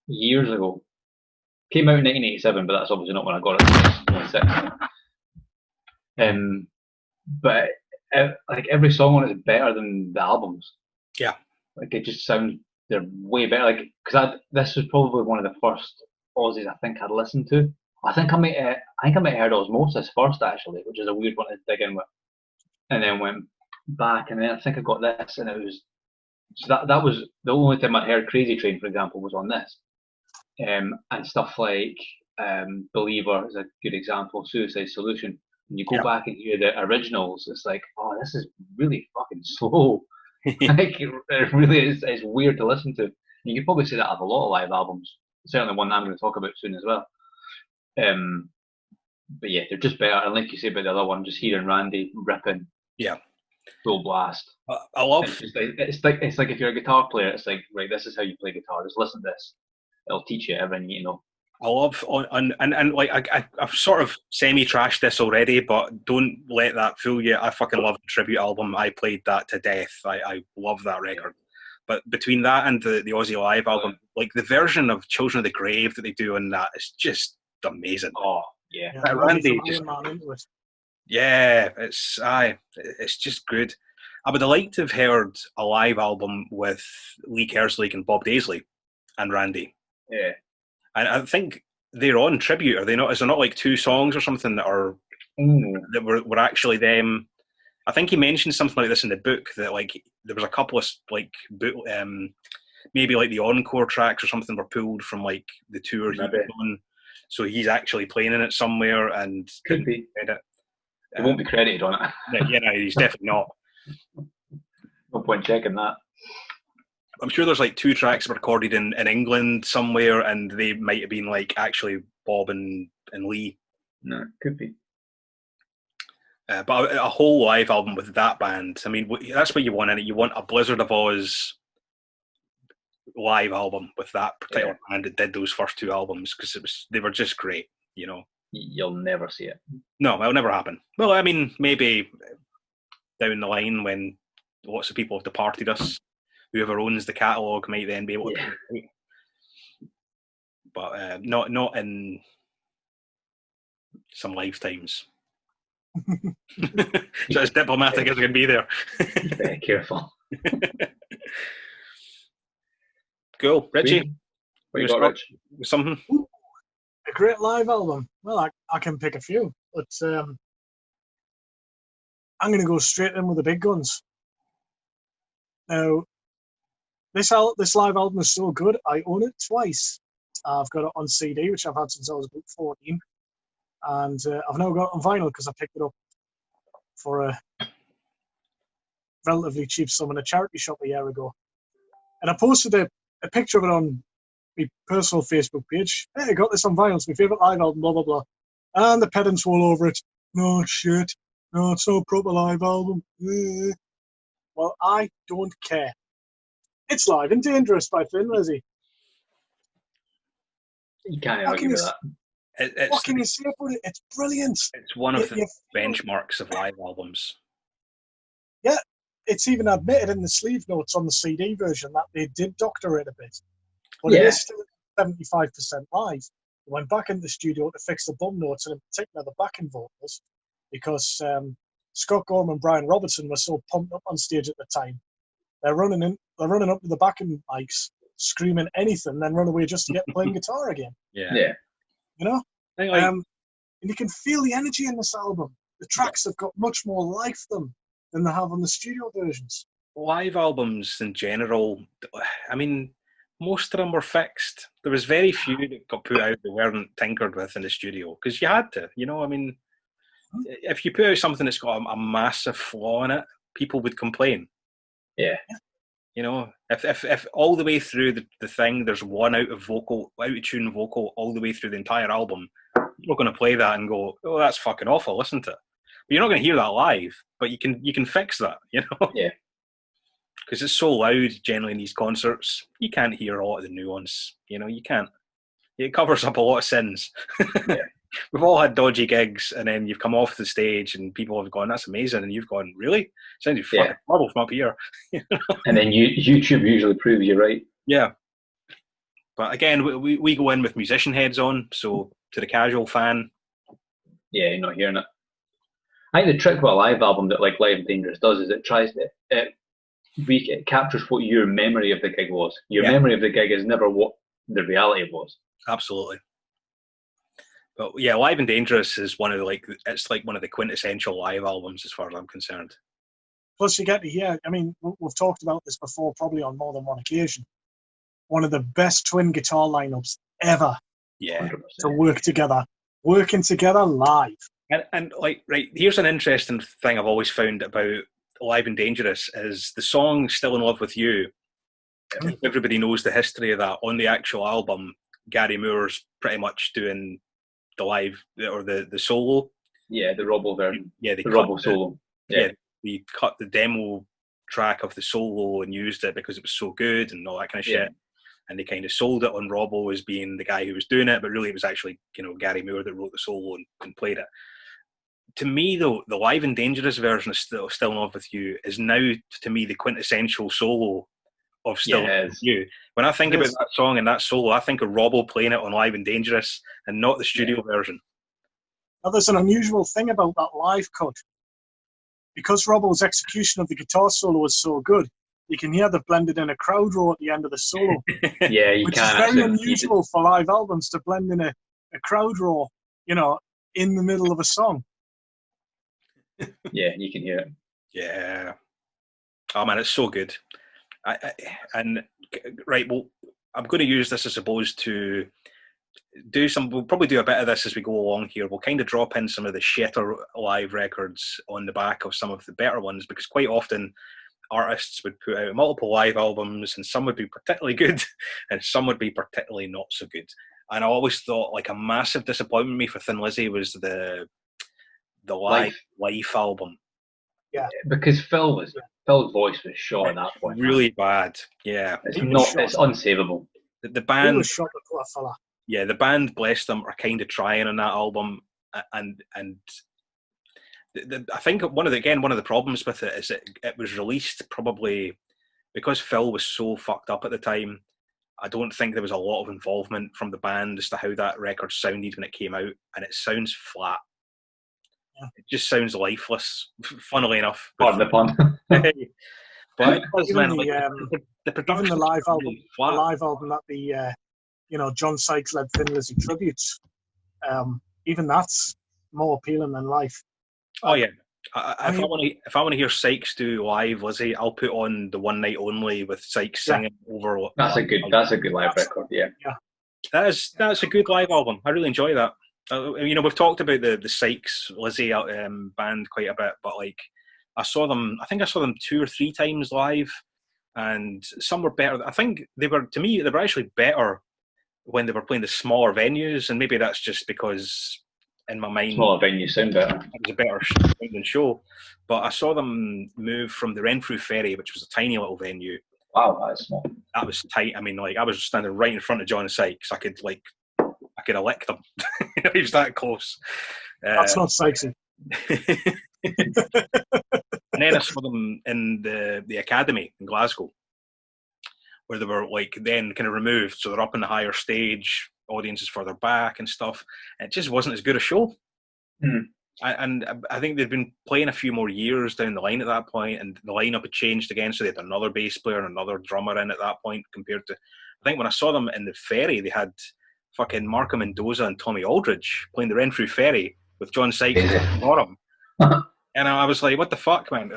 years ago. Came out in 1987, but that's obviously not when I got it. But like every song on it is better than the albums.
Yeah.
Like it just sounds, they're way better. Like, because this was probably one of the first Aussies I think I'd listened to. I think I might have heard Osmosis first, actually, which is a weird one to dig in with, and then went back, and then I think I got this, and it was, so that was the only time I heard Crazy Train, for example, was on this, and stuff like Believer is a good example, Suicide Solution. When you go back and hear the originals, it's like, oh, this is really fucking slow. Like, it really is. It's weird to listen to. You could probably say that of a lot of live albums. Certainly one that I'm going to talk about soon as well. But yeah, they're just better. And like you say about the other one, just hearing Randy ripping, full blast.
I love.
It's like if you're a guitar player, it's like, right, this is how you play guitar. Just listen to this. It'll teach you everything you know.
I love and like I've sort of semi-trashed this already, but don't let that fool you. I fucking love the tribute album. I played that to death. I love that record. But between that and the Aussie Live album, like the version of Children of the Grave that they do on that is just amazing.
Oh yeah,
Randy just, it's just good. I would have liked to have heard a live album with Lee Kerslake and Bob Daisley and Randy.
Yeah.
And I think they're on tribute, are they not? Is there not like two songs or something that are that were actually them? I think he mentioned something like this in the book, that like there was a couple of like maybe like the encore tracks or something were pulled from like the tour he was on, so he's actually playing in it somewhere and
could be. It won't be credited on it.
Yeah, no, he's definitely not.
No point checking that.
I'm sure there's like two tracks recorded in England somewhere, and they might have been like actually Bob and Lee.
No, could be.
But a whole live album with that band, I mean, that's what you want in it. You want a Blizzard of Oz live album with that particular band that did those first two albums, because they were just great, you know.
You'll never see it.
No, it'll never happen. Well, I mean, maybe down the line when lots of people have departed us, whoever owns the catalogue might then be able to. But not in some lifetimes. So as diplomatic as I can be there.
Very careful.
Cool. Richie?
What you got, Rich?
Something?
A great live album. Well, I can pick a few, but I'm going to go straight in with the big guns. Now, this live album is so good, I own it twice. I've got it on CD, which I've had since I was about 14. And I've now got it on vinyl because I picked it up for a relatively cheap sum in a charity shop a year ago. And I posted a picture of it on my personal Facebook page. Hey, I got this on vinyl. It's my favourite live album, blah, blah, blah. And the pedants all over it. No, shit. No, it's no proper live album. Well, I don't care. It's Live and Dangerous by Thin Lizzy.
You can't argue with that.
What can you say about it? It's brilliant.
It's one of the benchmarks of live albums.
Yeah, it's even admitted in the sleeve notes on the CD version that they did doctor it a bit. But it is still 75% live. They went back into the studio to fix the bum notes, and in particular the backing vocals, because Scott Gorham and Brian Robertson were so pumped up on stage at the time. They're running up to the backing mics, screaming anything, then run away just to get playing guitar again.
Yeah.
You know? And you can feel the energy in this album. The tracks have got much more life than they have on the studio versions.
Live albums in general, I mean, most of them were fixed. There was very few that got put out that weren't tinkered with in the studio, because you had to, you know, I mean, if you put out something that's got a massive flaw in it, people would complain.
Yeah.
You know, if all the way through the thing there's one out of tune vocal all the way through the entire album, you're not going to play that and go, oh, that's fucking awful, listen to it. But you're not going to hear that live, but you can fix that, you know?
Yeah.
Because it's so loud generally in these concerts, you can't hear a lot of the nuance, you know, you can't. It covers up a lot of sins.
Yeah.
We've all had dodgy gigs, and then you've come off the stage and people have gone, that's amazing, and you've gone, really? Sounded fucking horrible from up here.
And then YouTube usually proves you right.
Yeah. But again, we go in with musician heads on, so to the casual fan,
yeah, you're not hearing it. I think the trick with a live album that like Live and Dangerous does is it captures what your memory of the gig was. Your memory of the gig is never what the reality was.
Absolutely. But yeah, Live and Dangerous is one of the quintessential live albums as far as I'm concerned.
Plus, you get to hear, I mean, we've talked about this before, probably on more than one occasion. One of the best twin guitar lineups ever.
Yeah.
100%.
To work together, working together live.
And like, right, here's an interesting thing I've always found about Live and Dangerous is the song Still in Love with You. Everybody knows the history of that. On the actual album, Gary Moore's pretty much doing the live or the solo.
Yeah, the Robbo version.
Yeah,
the Robbo solo.
Yeah, we cut the demo track of the solo and used it because it was so good and all that kind of shit. And they kind of sold it on Robbo as being the guy who was doing it, but really it was actually, you know, Gary Moore that wrote the solo and played it. To me, though, the Live and Dangerous version of Still in Love with You is now, to me, the quintessential solo of Still in Love with You. When I think about that song and that solo, I think of Robbo playing it on Live and Dangerous and not the studio version.
Now, there's an unusual thing about that live cut. Because Robbo's execution of the guitar solo was so good, you can hear they've blended in a crowd roll at the end of the solo.
Yeah, you
which
can.
Which is very unusual for live albums to blend in a crowd roll, you know, in the middle of a song.
Yeah, you can hear it.
Yeah. Oh man, it's so good. Right, well, I'm going to use this, I suppose, to do some. We'll probably do a bit of this as we go along here. We'll kind of drop in some of the shitter live records on the back of some of the better ones, because quite often artists would put out multiple live albums, and some would be particularly good, and some would be particularly not so good. And I always thought like a massive disappointment me for Thin Lizzy was the Life album.
Yeah,
because Phil's voice was shot at that point.
Really bad. Yeah,
it's unsavable.
The band
he was shot the poor fella.
Yeah, the band, bless them, are kind of trying on that album, and I think one of the problems with it is it was released probably because Phil was so fucked up at the time. I don't think there was a lot of involvement from the band as to how that record sounded when it came out, and it sounds flat. Yeah. It just sounds lifeless, funnily enough.
Pardon the pun.
But
even the production, the live album that the John Sykes led Thin Lizzy tributes, even that's more appealing than live.
Oh yeah. If I want to hear Sykes do live Lizzy, I'll put on the One Night Only with Sykes singing over.
That's a good live record. Yeah.
That's a good live album. I really enjoy that. We've talked about the Sykes Lizzy band quite a bit, but like I think I saw them 2 or 3 times live, and some were better. I think they were actually better when they were playing the smaller venues, and maybe that's just because in my mind
smaller venues sound better.
It was a better sounding show. But I saw them move from the Renfrew Ferry, which was a tiny little venue.
Wow, that's small. That
was tight. I mean, like I was standing right in front of John Sykes. I could elect him. He was that close.
That's not sexy.
And then I saw them in the Academy in Glasgow, where they were like then kind of removed, so they're up in the higher stage, audiences further back and stuff. And it just wasn't as good a show. And I think they'd been playing a few more years down the line at that point, and the lineup had changed again, so they had another bass player and another drummer in at that point. Compared to, I think when I saw them in the Ferry, they had fucking Marco Mendoza and Tommy Aldridge playing the Renfrew Ferry with John Sykes at the bottom. And I was like, what the fuck, man?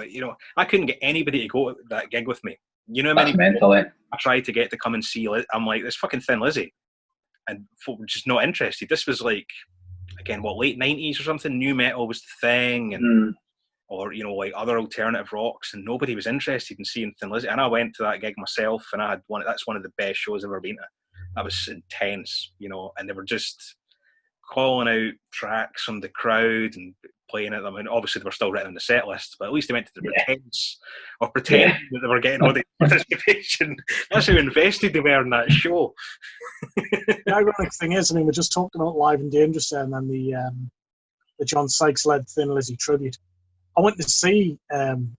I couldn't get anybody to go to that gig with me. You know how many people I tried to get to come and see? I'm like, this fucking Thin Lizzy. And folk were just not interested. This was like again, late 90s or something, new metal was the thing, and or like other alternative rocks, and nobody was interested in seeing Thin Lizzy. And I went to that gig myself, and that's one of the best shows I've ever been to. That was intense, and they were just calling out tracks from the crowd and playing at them, and obviously they were still written in the set list, but at least they went to the pretend that they were getting audience participation. That's how invested they were in that show.
The ironic thing is, we just talked about Live and Dangerous and then the John Sykes led Thin Lizzy tribute. I went to see them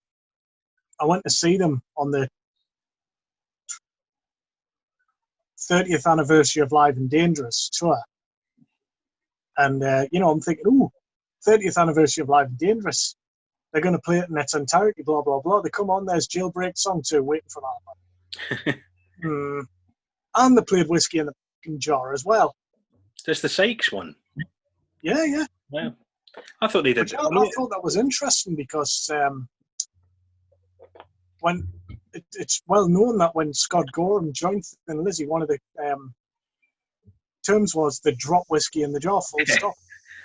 on the 30th anniversary of Live and Dangerous tour. And, I'm thinking, 30th anniversary of Live and Dangerous. They're going to play it in its entirety, blah, blah, blah. They come on, there's Jailbreak Song 2 waiting for that. And they played Whiskey in the Jar as well.
There's the Sykes one.
Yeah.
Wow. I thought they did.
I thought that was interesting because when it's well known that when Scott Gorham joined Thin Lizzy, one of the terms was the drop whiskey in the jar, full stop.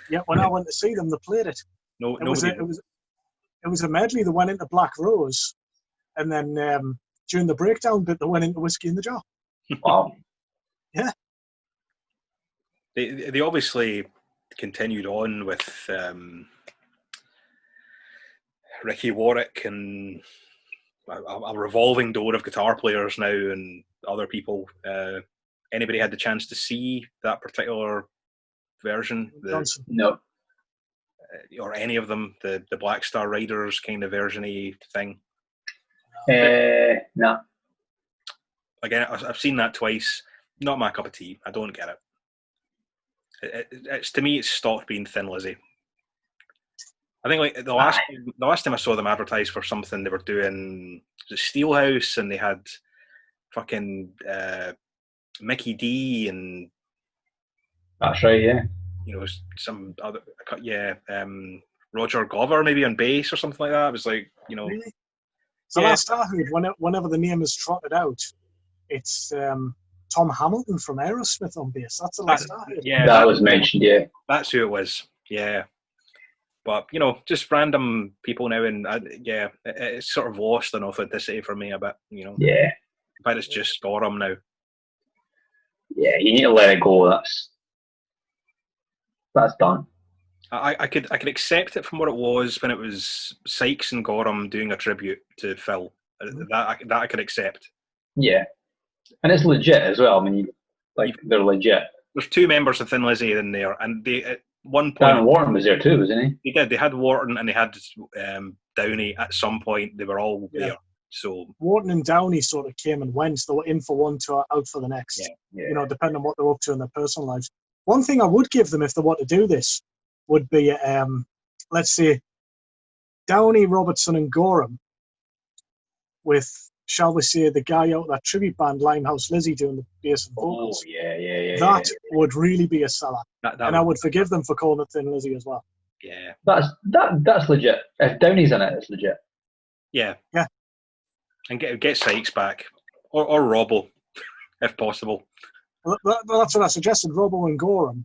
Yet when I went to see them, they played it. It was a medley that went into Black Rose, and then during the breakdown bit, they went into Whiskey in the Jar.
Wow.
Yeah.
They obviously continued on with Ricky Warwick and a revolving door of guitar players now and other people. Anybody had the chance to see that particular version?
No.
Or any of them, the Black Star Riders kind of version-y thing?
No.
Again, I've seen that twice. Not my cup of tea. I don't get it. It's to me, it's stopped being Thin Lizzy. I think like the last time I saw them advertised for something, they were doing the Steelhouse, and they had fucking Mickey D and
that's right, yeah.
Some other Roger Glover maybe on bass or something like that. It was like
Really? So last I heard, whenever the name is trotted out, it's Tom Hamilton from Aerosmith on bass. That's the last I heard.
Yeah, that was mentioned. Yeah,
that's who it was. Yeah, but just random people now, and it's sort of lost in authenticity for me a bit.
Yeah,
but it's just Gorham now.
Yeah, you need to let it go. That's done.
I could accept it from what it was when it was Sykes and Gorham doing a tribute to Phil. That I could accept.
Yeah, and it's legit as well. I mean, they're legit.
There's two members of Thin Lizzy in there, and they at one point.
Dan Wharton was there too, wasn't he?
He did. They had Wharton and they had Downey at some point. They were all there. So
Wharton and Downey sort of came and went. They were in for one tour, out for the next.
Yeah.
Depending on what they're up to in their personal lives. One thing I would give them if they want to do this would be, let's say, Downey, Robertson, and Gorham with, shall we say, the guy out of that tribute band, Limehouse Lizzy, doing the bass and vocals.
Oh, yeah.
That would really be a seller. I would forgive them for calling it Thin Lizzy as well.
Yeah.
That's legit. If Downey's in it, it's legit.
Yeah. And get Sykes back. Or Robbo, if possible.
Well, that's what I suggested, Robbo and Gorham.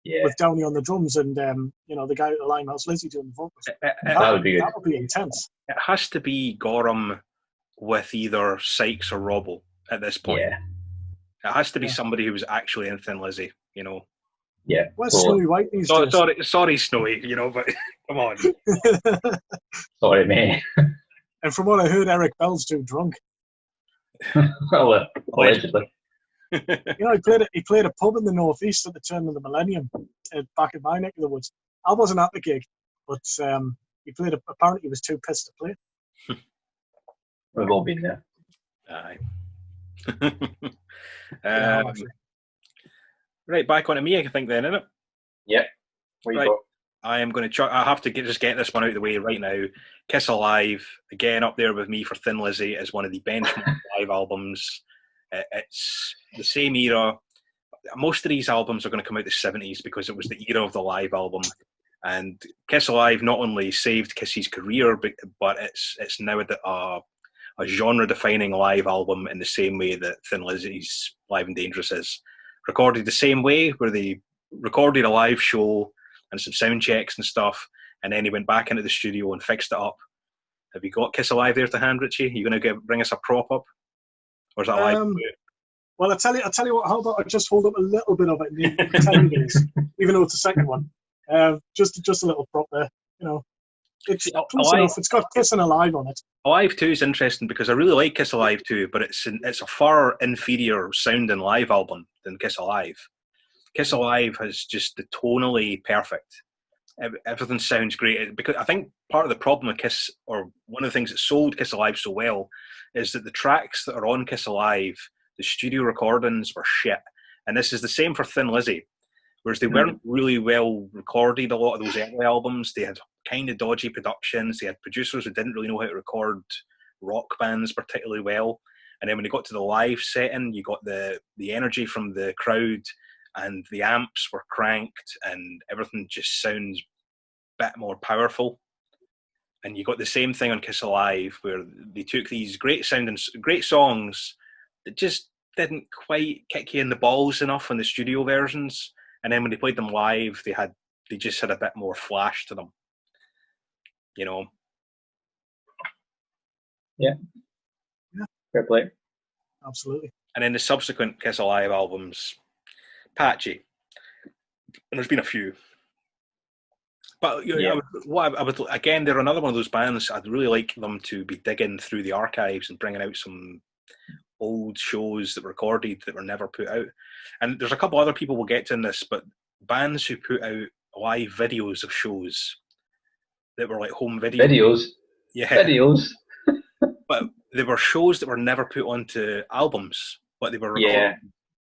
Yeah.
With Downey on the drums and the guy at the Limehouse Lizzy doing the vocals.
That would be good.
That would be intense.
It has to be Gorham with either Sykes or Robbo at this point.
Yeah.
It has to be somebody who was actually in Thin Lizzy,
Yeah.
Where's Snowy White these days?
Sorry, Snowy, but come on.
Sorry, mate.
And from what I heard, Eric Bell's too drunk.
Well, allegedly.
He played a pub in the northeast at the turn of the millennium, back in my neck of the woods. I wasn't at the gig, but he played. Apparently, he was too pissed to play.
We've all been there.
Aye. Right, back on to me, I think then, innit?
Yep. Where you go?
I am going to I have to just get this one out of the way right now. Kiss Alive, again up there with me for Thin Lizzy, as one of the benchmark live albums. It's the same era. Most of these albums are going to come out the 70s because it was the era of the live album. And Kiss Alive not only saved Kiss's career, but it's now a genre-defining live album in the same way that Thin Lizzy's Live and Dangerous is. Recorded the same way, where they recorded a live show and some sound checks and stuff, and then he went back into the studio and fixed it up. Have you got Kiss Alive there to hand, Richie? Are you going to bring us a prop up? Or is that live?
Well, I tell you what. How about I just hold up a little bit of it, and you can tell me this, even though it's the second one. Just a little prop there. You know, it's close enough. It's got Kiss and Alive on it.
Alive 2 is interesting because I really like Kiss Alive 2, but it's a far inferior sounding live album than Kiss Alive. Kiss Alive has just the tonally perfect. Everything sounds great, because I think part of the problem with Kiss, or one of the things that sold Kiss Alive so well, is that the tracks that are on Kiss Alive, the studio recordings were shit. And this is the same for Thin Lizzy, whereas they weren't really well recorded, a lot of those early albums. They had kind of dodgy productions. They had producers who didn't really know how to record rock bands particularly well. And then when they got to the live setting, you got the energy from the crowd, and the amps were cranked, and everything just sounds a bit more powerful. And you got the same thing on Kiss Alive, where they took these great songs that just didn't quite kick you in the balls enough on the studio versions, and then when they played them live, they just had a bit more flash to them. You know.
Yeah. Fair play.
Absolutely.
And then the subsequent Kiss Alive albums, patchy, and there's been a few. But again, they're another one of those bands. I'd really like them to be digging through the archives and bringing out some old shows that were recorded that were never put out. And there's a couple other people we'll get to in this, but bands who put out live videos of shows that were like home videos. Videos. But they were shows that were never put onto albums, but they were recorded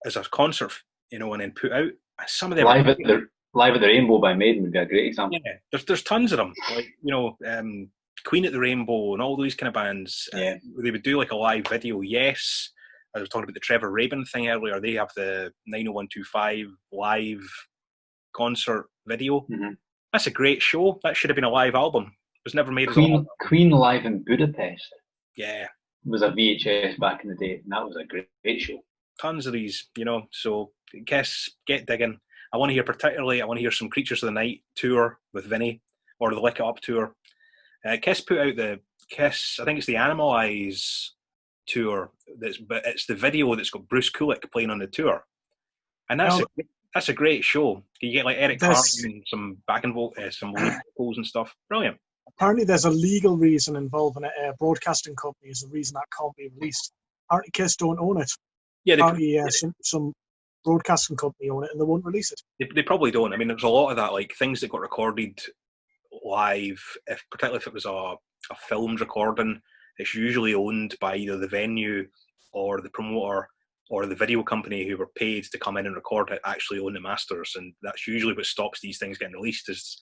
as a concert, and then put out. Some of them
Live at the Rainbow by Maiden would be a great example.
Yeah, there's tons of them. Like, Queen at the Rainbow and all these kind of bands. They would do like a live video. Yes, I was talking about the Trevor Rabin thing earlier. They have the 90125 live concert video. Mm-hmm. That's a great show. That should have been a live album. It was never made as a
Queen Live in Budapest.
Yeah.
It was a VHS back in the day, and that was a great show.
Tons of these, so Kiss, get digging. I want to hear some Creatures of the Night tour with Vinny, or the Lick It Up tour. Kiss put out I think it's the Animalize tour, but it's the video that's got Bruce Kulick playing on the tour. And that's a great show. You get like Eric Cartman and some backing some vocals and stuff. Brilliant.
Apparently there's a legal reason involving a broadcasting company is the reason that can't be released. Apparently Kiss don't own it. Yeah, apparently some broadcasting company own it and they won't release it.
They probably don't. I mean, there's a lot of that, like things that got recorded live, particularly if it was a filmed recording, it's usually owned by either the venue or the promoter or the video company who were paid to come in and record it actually own the masters, and that's usually what stops these things getting released. Is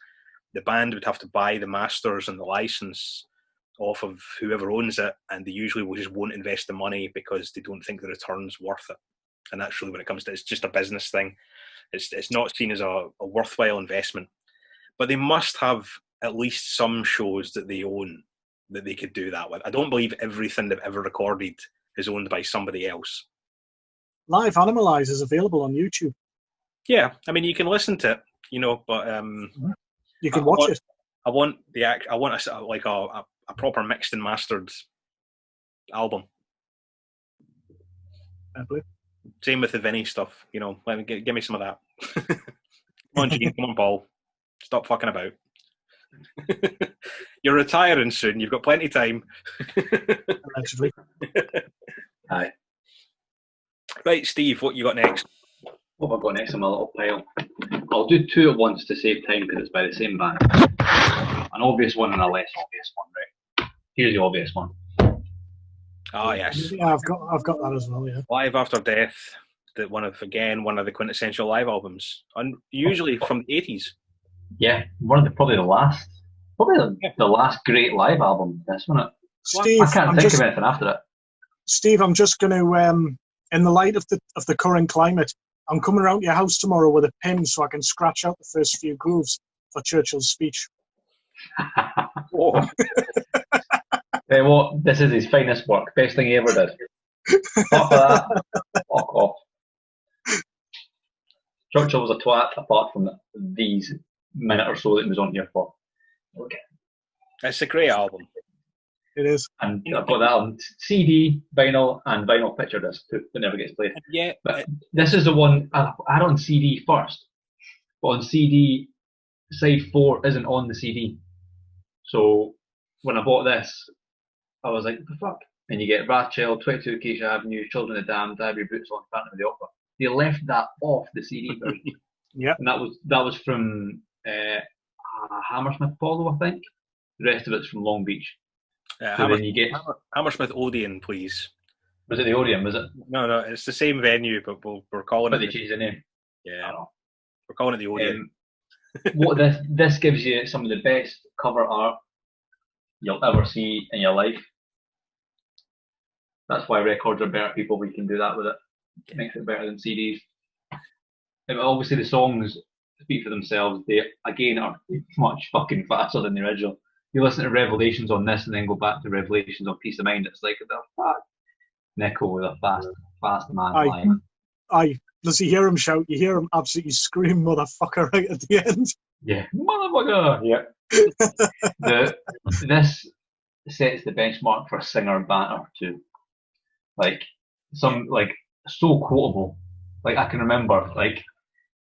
the band would have to buy the masters and the license off of whoever owns it, and they usually just won't invest the money because they don't think the return's worth it. And that's really when it comes to it's just a business thing. It's not seen as a worthwhile investment. But they must have at least some shows that they own that they could do that with. I don't believe everything they've ever recorded is owned by somebody else.
Live Animalize is available on YouTube.
Yeah, I mean you can listen to it, but
you can watch it.
I want a proper mixed and mastered album.
I believe.
Same with the Vinny stuff, Let me give me some of that. Come on, Gene. Come on, Paul. Stop fucking about. You're retiring soon. You've got plenty of time.
Allegedly.
Aye.
Right, Steve, what you got next?
What have I got next in my little pile? I'll do two at once to save time because it's by the same band. An obvious one and a less obvious one, right? Here's the obvious one.
Oh yes.
Yeah, I've got that as well. Yeah.
Live After Death, one of the quintessential live albums, and usually from the 80s.
Yeah, probably the last great live album. This one.
Steve,
I can't think of anything after it.
Steve, I'm just going to, in the light of the current climate, I'm coming around to your house tomorrow with a pen so I can scratch out the first few grooves for Churchill's speech.
Oh.
Hey, this is his finest work. Best thing he ever did. Not for that. Fuck off. Churchill was a twat apart from these minute or so that it was on here for. Okay.
It's a great album.
It is.
And I've got that on CD, vinyl, and vinyl picture disc too, that never gets played.
Yeah.
But this is the one I had on CD first. But on CD, side 4 isn't on the CD. So when I bought this, I was like, what the fuck? And you get Rothschild, 22 Acacia Avenue, Children of the Damned, Ivory Boots on Phantom of the Opera. They left that off the CD version.
Yeah.
And that was from Hammersmith Polo, I think. The rest of it's from Long Beach. So then you get
Hammersmith Odeon, please.
Was it the Odeon? Was it?
No, it's the same venue, but we're calling
But
it.
they changed the name.
Yeah, we're calling it the Odeon.
What this gives you some of the best cover art you'll ever see in your life. That's why records are better, people. We can do that with it. It makes it better than CDs. And obviously, the songs speak for themselves. They again are much fucking faster than the original. You listen to Revelations on this and then go back to Revelations on Peace of Mind. It's like the fuck. Nico with a fast man line.
Aye. Does you hear him shout? You hear him absolutely scream, "Motherfucker!" right at the end.
Yeah, motherfucker. Yeah. This sets the benchmark for singer banter too. Like so quotable. Like I can remember like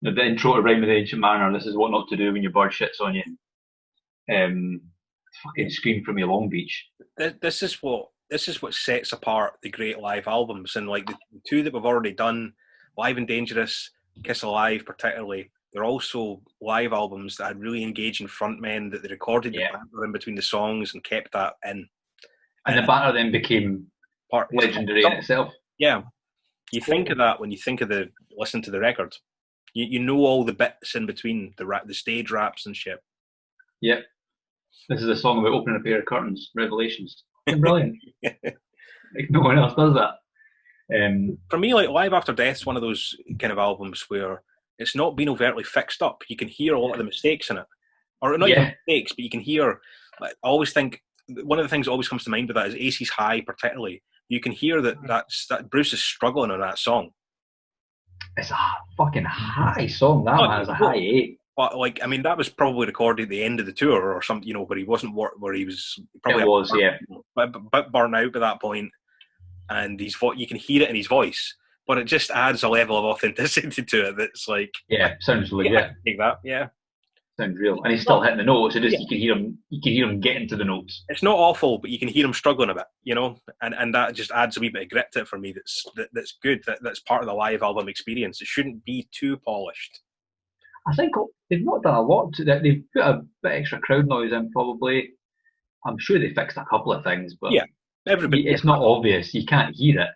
the intro to Rhyme of the Ancient Mariner. This is what not to do when your bird shits on you. Fucking scream from me, Long Beach.
This is what sets apart the great live albums, and like the two that we've already done, Live and Dangerous, Kiss Alive particularly, they're also live albums that had really engaging frontmen that they recorded the banter in between the songs and kept that in.
And the banter then became legendary in itself.
Yeah. You think of that when you think of listen to the record. You know all the bits in between, the stage raps and shit.
Yep. This is a song about opening a pair of curtains, Revelations. Brilliant. Like no one else does that.
For me, like Live After Death is one of those kind of albums where it's not been overtly fixed up. You can hear a lot of the mistakes in it. Or not even mistakes, but you can hear, like, I always think, one of the things that always comes to mind with that is Acey's High particularly. You can hear that Bruce is struggling on that song.
It's a fucking high song, that man. It's a high 8.
But like, I mean, that was probably recorded at the end of the tour or something, where he wasn't where he was probably but burnt out by that point, and you can hear it in his voice, but it just adds a level of authenticity to it that's like,
sounds legit.
Take that,
sounds real, and he's still hitting the notes. So just you can hear him getting to the notes.
It's not awful, but you can hear him struggling a bit, and that just adds a wee bit of grit to it for me. That's good. That's part of the live album experience. It shouldn't be too polished.
I think they've not done a lot to that. They've put a bit extra crowd noise in, probably. I'm sure they fixed a couple of things, but it's not obvious. You can't hear it.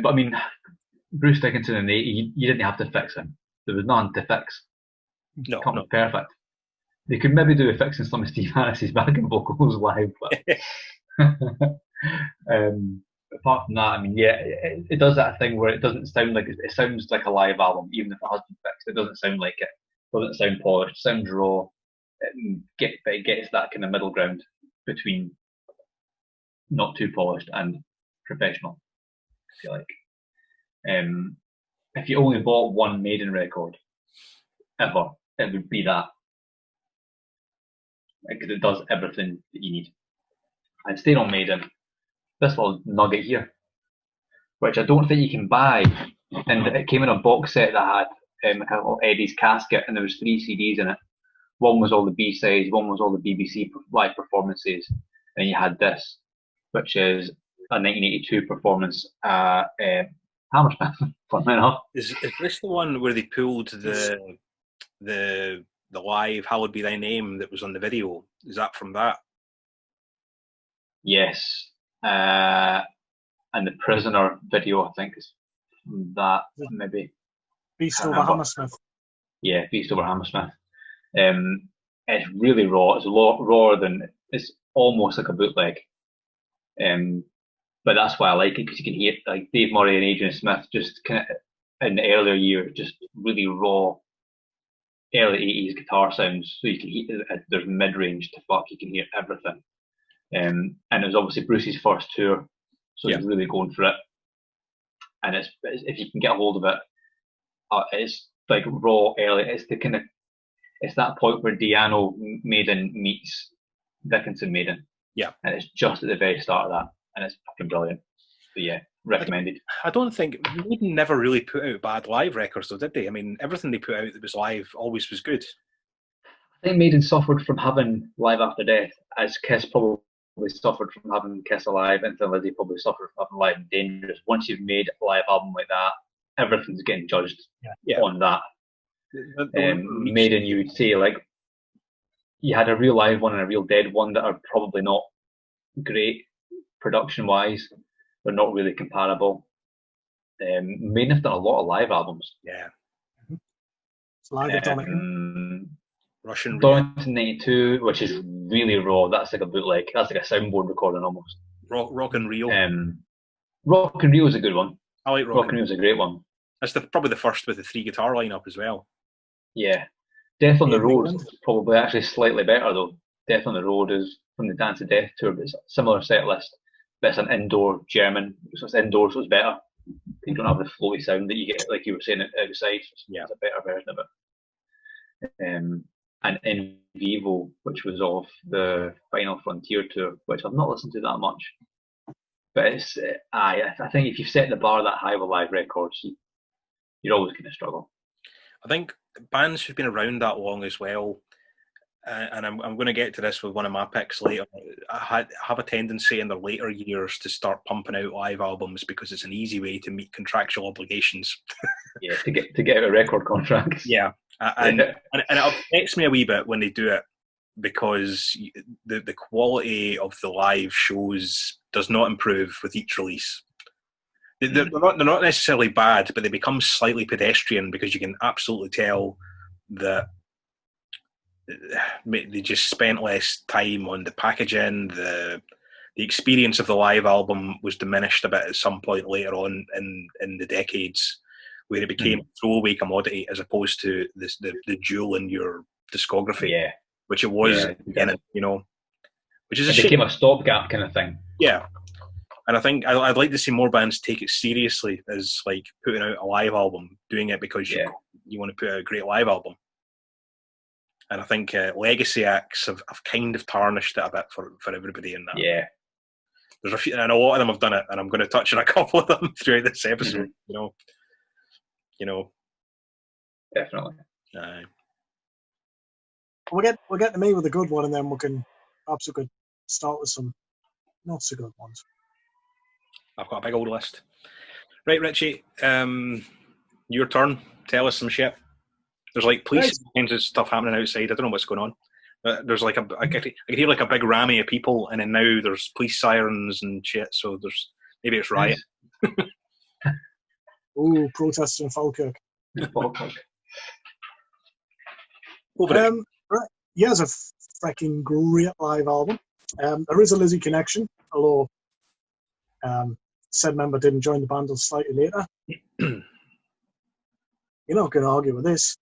But I mean, Bruce Dickinson and you didn't have to fix him. There was none to fix.
No,
perfect. They could maybe do a fixing some of Steve Harris's backing vocals live, but apart from that, I mean, it does that thing where it doesn't sound like it sounds like a live album, even if it has been fixed. It doesn't sound like it. It doesn't sound polished. It sounds raw. It gets that kind of middle ground between not too polished and professional, I feel like. If you only bought one Maiden record ever, it would be that. Because it does everything that you need. I'd stayed on Maiden. This little nugget here, which I don't think you can buy, and it came in a box set that had Eddie's casket, and there was 3 CDs in it. One was all the B-sides, one was all the BBC live performances, and you had this, which is a 1982 performance at Hammersmith. Funny enough.
Is this the one where they pulled the live "Hallowed Be Thy Name" that was on the video? Is that from that?
Yes. And the Prisoner video, I think, is from that, maybe.
Feast over Hammersmith.
Yeah, Feast over Hammersmith. It's really raw. It's a lot rawer than, it's almost like a bootleg. But that's why I like it, because you can hear like Dave Murray and Adrian Smith just kind of in the earlier years, just really raw, early 80s guitar sounds. So you can hear there's mid-range to fuck. You can hear everything. And it was obviously Bruce's first tour, so he's really going for it. And it's if you can get a hold of it, it's like raw early. It's the kind of it's that point where Diano Maiden meets Dickinson Maiden.
Yeah.
And it's just at the very start of that, and it's fucking brilliant. But yeah, recommended.
I don't think Maiden never really put out bad live records, though, did they? I mean, everything they put out that was live always was good.
I think Maiden suffered from having Live After Death, as Kiss probably suffered from having Kiss Alive, and then Lizzy probably suffered from having Live and Dangerous. Once you've made a live album like that, everything's getting judged on that. Maiden, you would say, like, you had a real live one and a real dead one that are probably not great production-wise. They're not really comparable. Maiden have done a lot of live albums.
Yeah.
It's live at Donington.
Russian
Donington 92, which is really raw. That's like a bootleg. That's like a soundboard recording almost.
Rock and Reel.
Rock and Reel is a good one.
I like
Rock and Reel is a great one.
That's probably the first with the 3 guitar lineup as well.
Yeah. Death on the Road is probably actually slightly better though. Death on the Road is from the Dance of Death tour, but it's a similar set list. But it's an indoor German, so it's indoors, so it's better. You don't have the flowy sound that you get, like you were saying, outside.
Yeah.
It's a better version of it. And In Vivo, which was off the Final Frontier tour, which I've not listened to that much. But it's, I think if you set the bar that high with live records, you're always going to struggle.
I think bands who've been around that long as well, and I'm going to get to this with one of my picks later, have a tendency in their later years to start pumping out live albums because it's an easy way to meet contractual obligations.
Yeah, to get out of record contracts.
Yeah, and it upsets me a wee bit when they do it because the quality of the live shows does not improve with each release. They're not necessarily bad, but they become slightly pedestrian because you can absolutely tell that they just spent less time on the packaging. The experience of the live album was diminished a bit at some point later on in the decades, where it became a throwaway commodity as opposed to the jewel in your discography, which it was at the beginning, which is a shame.
It became a stopgap kind of thing.
Yeah. And I think I'd like to see more bands take it seriously as like putting out a live album, doing it because you want to put out a great live album. And I think legacy acts have kind of tarnished it a bit for everybody in that.
Yeah.
There's a few, and a lot of them have done it, and I'm going to touch on a couple of them throughout this episode.
Definitely.
We'll get to me with a good one, and then we could start with some not so good ones.
I've got a big old list. Right, Richie, your turn. Tell us some shit. There's like police kinds of stuff happening outside. I don't know what's going on. But there's like I could hear like a big rammy of people, and then now there's police sirens and shit. So maybe it's riot.
Ooh, protests in Falkirk.
Right.
Yeah, it's a freaking great live album. There is a Lizzy connection, although said member didn't join the band until slightly later. You're not going to argue with this.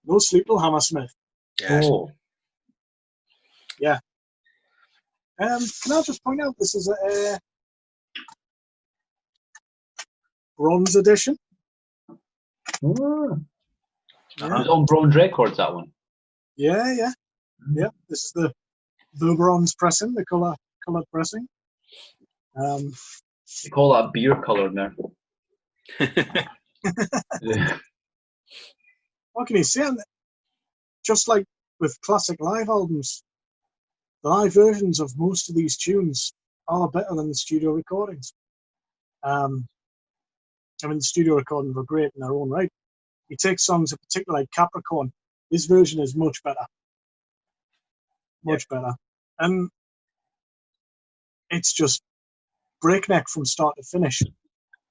No Sleep Till Hammersmith.
Yes.
Oh.
Yeah. Can I just point out this is a bronze edition?
Oh. It was on Bronze Records, that one.
Yeah. This is the bronze pressing, the coloured pressing.
They call that beer coloured now.
What can you say? Just like with classic live albums, the live versions of most of these tunes are better than the studio recordings. I mean, the studio recordings were great in their own right. You take songs in particular like Capricorn, this version is much better. Much better. And it's just breakneck from start to finish.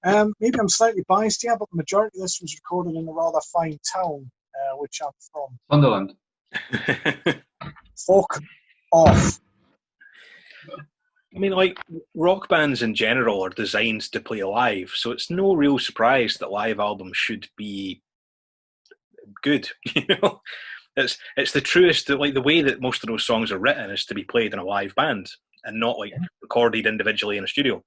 Maybe I'm slightly biased here, but the majority of this was recorded in a rather fine town, which I'm from.
Sunderland.
Fuck off.
I mean, like, rock bands in general are designed to play live, so it's no real surprise that live albums should be good. It's the truest, like the way that most of those songs are written is to be played in a live band and not like recorded individually in a studio.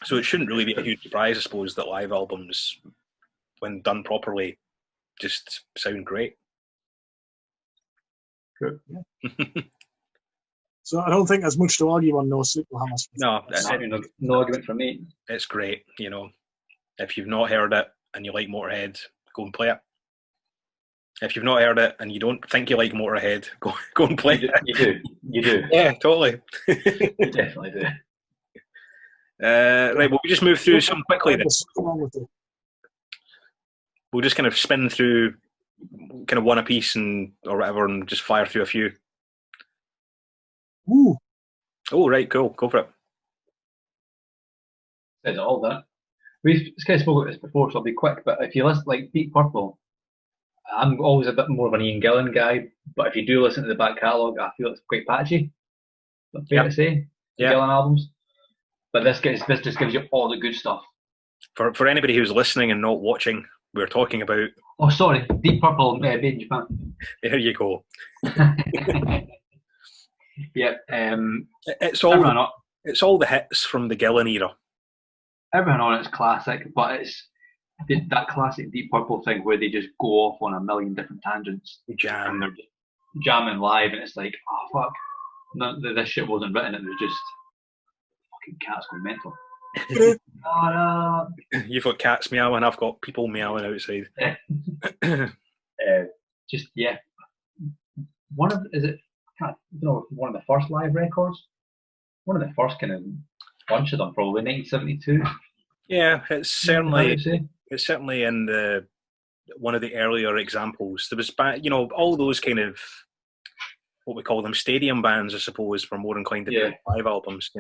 So it shouldn't really be a huge surprise, I suppose, that live albums when done properly, just sound great.
True.
Yeah. So I don't think there's much to argue on No Sleep Till Hammersmith.
No,
No argument from me.
it's great. You know, if you've not heard it and you like Motorhead, go and play it. If you've not heard it and you don't think you like Motorhead, go and play it.
You do.
Yeah, totally.
You definitely do.
Right, well, we just move through some quickly then.
With it.
We'll just kind of spin through kind of one a piece or whatever and just fire through a few.
Ooh.
Oh, right, cool. Go for it.
Says all that. We've kind of spoken about this before, so I'll be quick. But if you listen, like Deep Purple, I'm always a bit more of an Ian Gillan guy. But if you do listen to the back catalogue, I feel it's quite patchy. That's fair to say. The Gillan albums. But this just gives you all the good stuff. For
anybody who's listening and not watching, we're talking about.
Oh, sorry, Deep Purple, Made in Japan.
There you go.
Yeah,
it's all the hits from the Gillan era.
Everyone on it's classic, but it's that classic Deep Purple thing where they just go off on a million different tangents.
Jam.
And they're just jamming live, and it's like, oh fuck, this shit wasn't written. It was just fucking cats going mental.
You've got cats meowing, I've got people meowing outside.
Just yeah, one of the first live records, one of the first kind of bunch of them, probably 1972.
Yeah, it's certainly in the one of the earlier examples. There was, all those kind of what we call them stadium bands, I suppose, were more inclined to do live albums.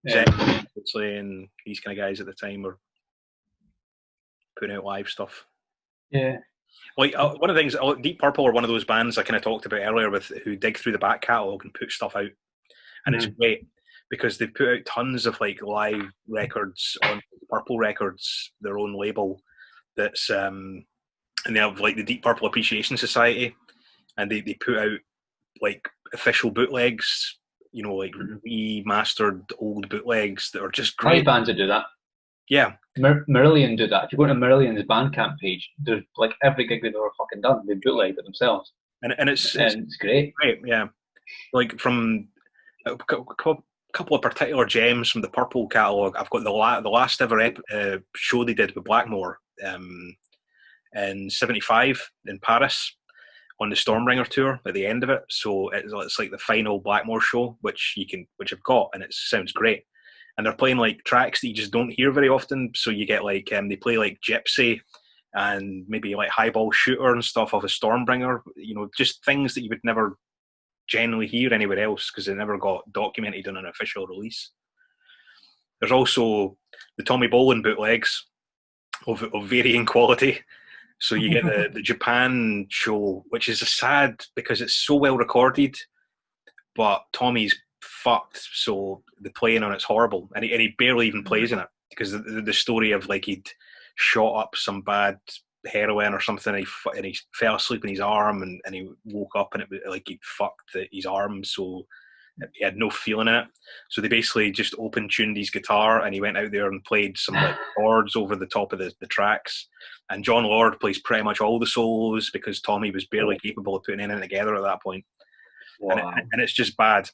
Zach, and these kind of guys at the time were putting out live stuff.
Yeah.
Like one of the things, Deep Purple are one of those bands I kind of talked about earlier who dig through the back catalogue and put stuff out, and it's great because they've put out tons of like live records on Purple Records, their own label. That's and they have like the Deep Purple Appreciation Society, and they put out like official bootlegs, like remastered old bootlegs that are just great.
Live bands that do that.
Yeah.
Marillion do that. If you go to Marillion's Bandcamp page, there's like every gig they've ever fucking done. They bootlegged it themselves. And it's great.
Great, yeah. Like from a couple of particular gems from the Purple catalogue, I've got the last ever show they did with Blackmore in 75 in Paris on the Stormbringer tour at the end of it. So it's like the final Blackmore show, which I've got, and it sounds great. And they're playing like tracks that you just don't hear very often. So you get like they play like Gypsy and maybe like Highball Shooter and stuff off of Stormbringer. Just things that you would never generally hear anywhere else because they never got documented on an official release. There's also the Tommy Bolin bootlegs of varying quality. So you get the Japan show, which is sad because it's so well recorded, but Tommy's fucked, so the playing on it's horrible, and he barely even plays in it because the story of like he'd shot up some bad heroin or something, and he fell asleep in his arm, and he woke up and it was like he'd fucked his arm, so he had no feeling in it. So they basically just open tuned his guitar, and he went out there and played some like chords over the top of the tracks. And John Lord plays pretty much all the solos because Tommy was barely capable of putting anything together at that point. Wow. And it's just bad.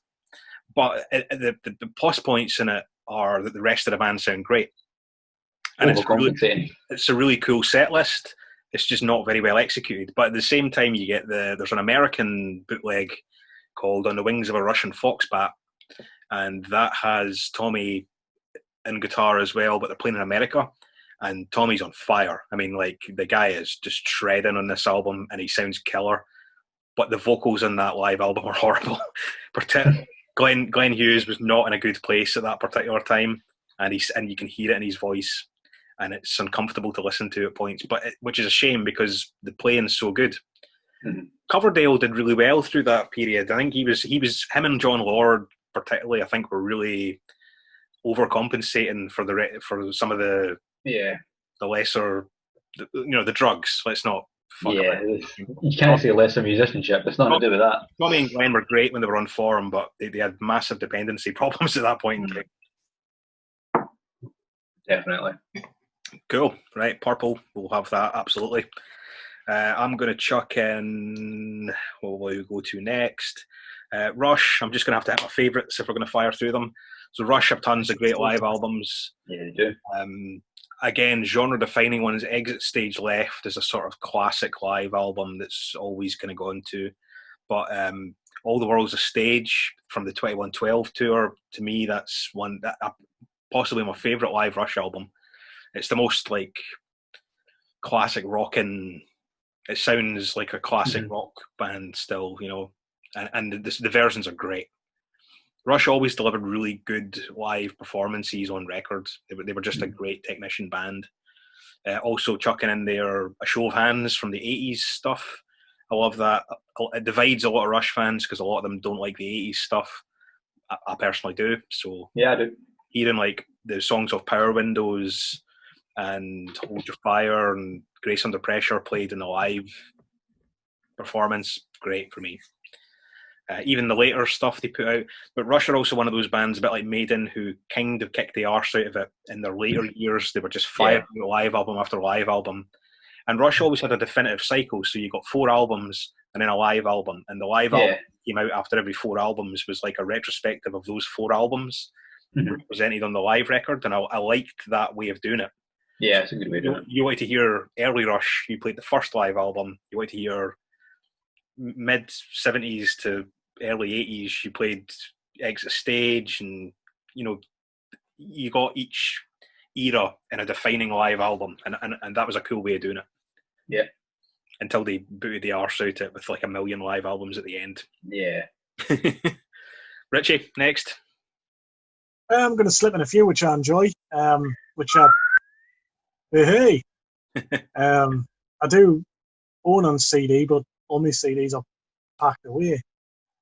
But the plus points in it are that the rest of the band sound great. And it's a really cool set list. It's just not very well executed. But at the same time, you get there's an American bootleg called On the Wings of a Russian Foxbat, and that has Tommy in guitar as well, but they're playing in America, and Tommy's on fire. I mean, like, the guy is just shredding on this album, and he sounds killer, but the vocals on that live album are horrible. Glenn Hughes was not in a good place at that particular time, and you can hear it in his voice, and it's uncomfortable to listen to at points, which is a shame because the playing's so good. Mm-hmm. Coverdale did really well through that period. I think him and John Lord particularly, I think, were really overcompensating for some of the lesser, the drugs. Let's not fuck about it.
You can't say lesser musicianship. It's nothing to do with that.
Tommy and Glenn were great when they were on form, but they had massive dependency problems at that point.
Definitely.
Cool. Right, Purple. We'll have that, absolutely. I'm going to chuck in, what will we go to next? Rush. I'm just going to have to hit my favourites if we're going to fire through them. So Rush have tons of great live albums.
Yeah, they do.
Again, genre-defining ones. Exit Stage Left is a sort of classic live album that's always kind of gone to. But All the World's a Stage from the 2112 tour, to me, that's one that possibly my favourite live Rush album. It's the most like classic rockin'. It sounds like a classic rock band still, you know, and the versions are great. Rush always delivered really good live performances on records. They were just a great technician band. Also chucking in there A Show of Hands from the 80s stuff. I love that. It divides a lot of Rush fans because a lot of them don't like the 80s stuff. I personally do. So
yeah, I do.
Hearing like the songs of Power Windows and Hold Your Fire and Grace Under Pressure played in a live performance, great for me. Even the later stuff they put out. But Rush are also one of those bands, a bit like Maiden, who kind of kicked the arse out of it in their later years. They were just firing out live album after live album. And Rush always had a definitive cycle, so you got 4 albums and then a live album. And the live album came out after every 4 albums was like a retrospective of those 4 albums represented on the live record. And I liked that way of doing it.
Yeah, it's a good way to do it.
You want to hear early Rush, you played the first live album. You want to hear mid-70s to early 80s, you played Exit Stage, and you know, you got each era in a defining live album, and that was a cool way of doing it.
Yeah.
Until they booted the arse out it with like 1 million live albums at the end.
Yeah.
Richie, next.
I'm going to slip in a few which I enjoy, which are I do own on CD, but all my CDs are packed away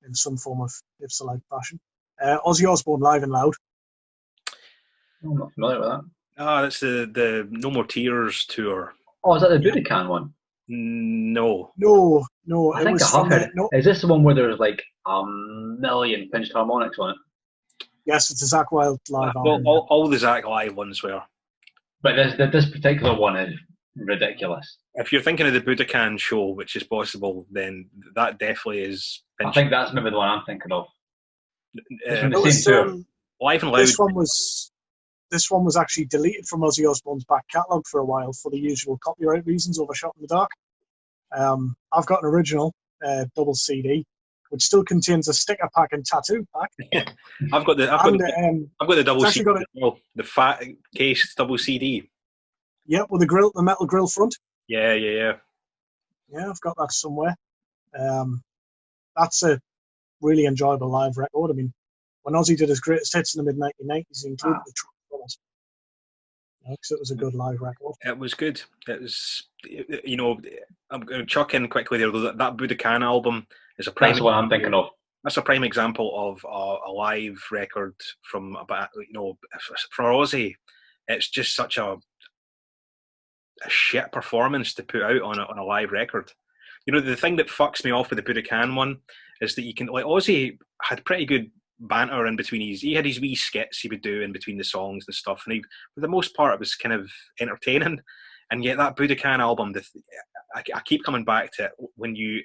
in some form of if-so-like fashion. Ozzy Osbourne Live and Loud.
I'm not familiar with that.
That's the No More Tears tour.
Oh, is that the Budokan one?
No.
I think I have heard it. Is this the one where there's like 1 million pinched harmonics on it?
Yes, it's a Zakk Wylde live album.
All the Zakk live ones were.
But this particular one is ridiculous.
If you're thinking of the Budokan show, which is possible, then that definitely is.
I think that's maybe the one I'm thinking of.
Live and Loud.
This one was actually deleted from Ozzy Osbourne's back catalogue for a while for the usual copyright reasons, overshot in the dark. I've got an original double CD, which still contains a sticker pack and tattoo pack.
I've got the double CD, the fat case double CD.
Yeah, with the metal grill front.
Yeah.
Yeah, I've got that somewhere. That's a really enjoyable live record. I mean, when Ozzy did his greatest hits in the mid-1990s, he included the Trump Brothers. Because it was a good live record.
It was good. It was, you know, I'm going to chuck in quickly there, though, that Budokan album is a prime.
That's what I'm thinking of.
That's a prime example of a live record from for Ozzy. It's just such a shit performance to put out on a live record. You know, the thing that fucks me off with the Budokan one is that you can, like, Ozzy had pretty good banter in between he had his wee skits he would do in between the songs and stuff, and for the most part it was kind of entertaining. And yet that Budokan album, I keep coming back to it.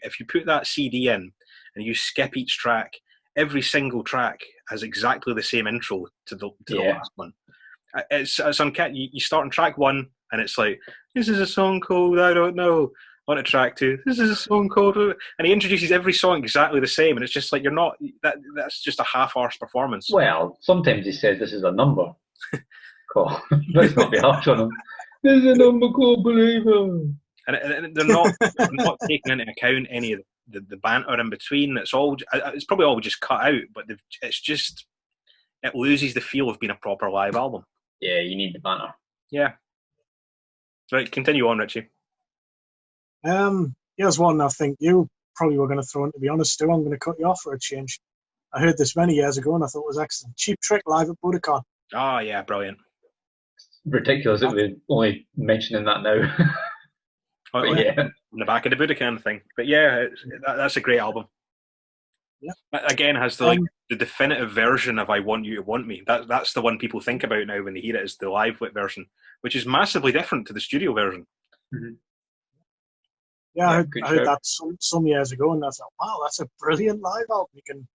If you put that CD in and you skip each track, every single track has exactly the same intro to the last one. It's uncanny. You start on track 1 and it's like, this is a song called I Don't Know. On to track 2, this is a song called, and he introduces every song exactly the same, and it's just like that's just a half-arsed performance.
Well, sometimes he says this is a number. Cool. Let's not be harsh on him. This is a number called Believer.
And they're not taking into account any of the banter in between. It's probably all just cut out, but it loses the feel of being a proper live album.
Yeah, you need the banter.
Yeah. Right, continue on, Richie.
Here's one I think you probably were going to throw in, to be honest, Stu. I'm going to cut you off for a change. I heard this many years ago and I thought it was excellent. Cheap Trick live at Budokan.
Oh, yeah, brilliant.
Ridiculous that we're only mentioning that now.
In the back of the Budokan thing. But yeah, that's a great album.
Yeah.
Again, has the the definitive version of "I Want You to Want Me." That's the one people think about now when they hear it as the live version, which is massively different to the studio version.
Mm-hmm.
Yeah, I heard that some years ago, and I thought, wow, that's a brilliant live album. You can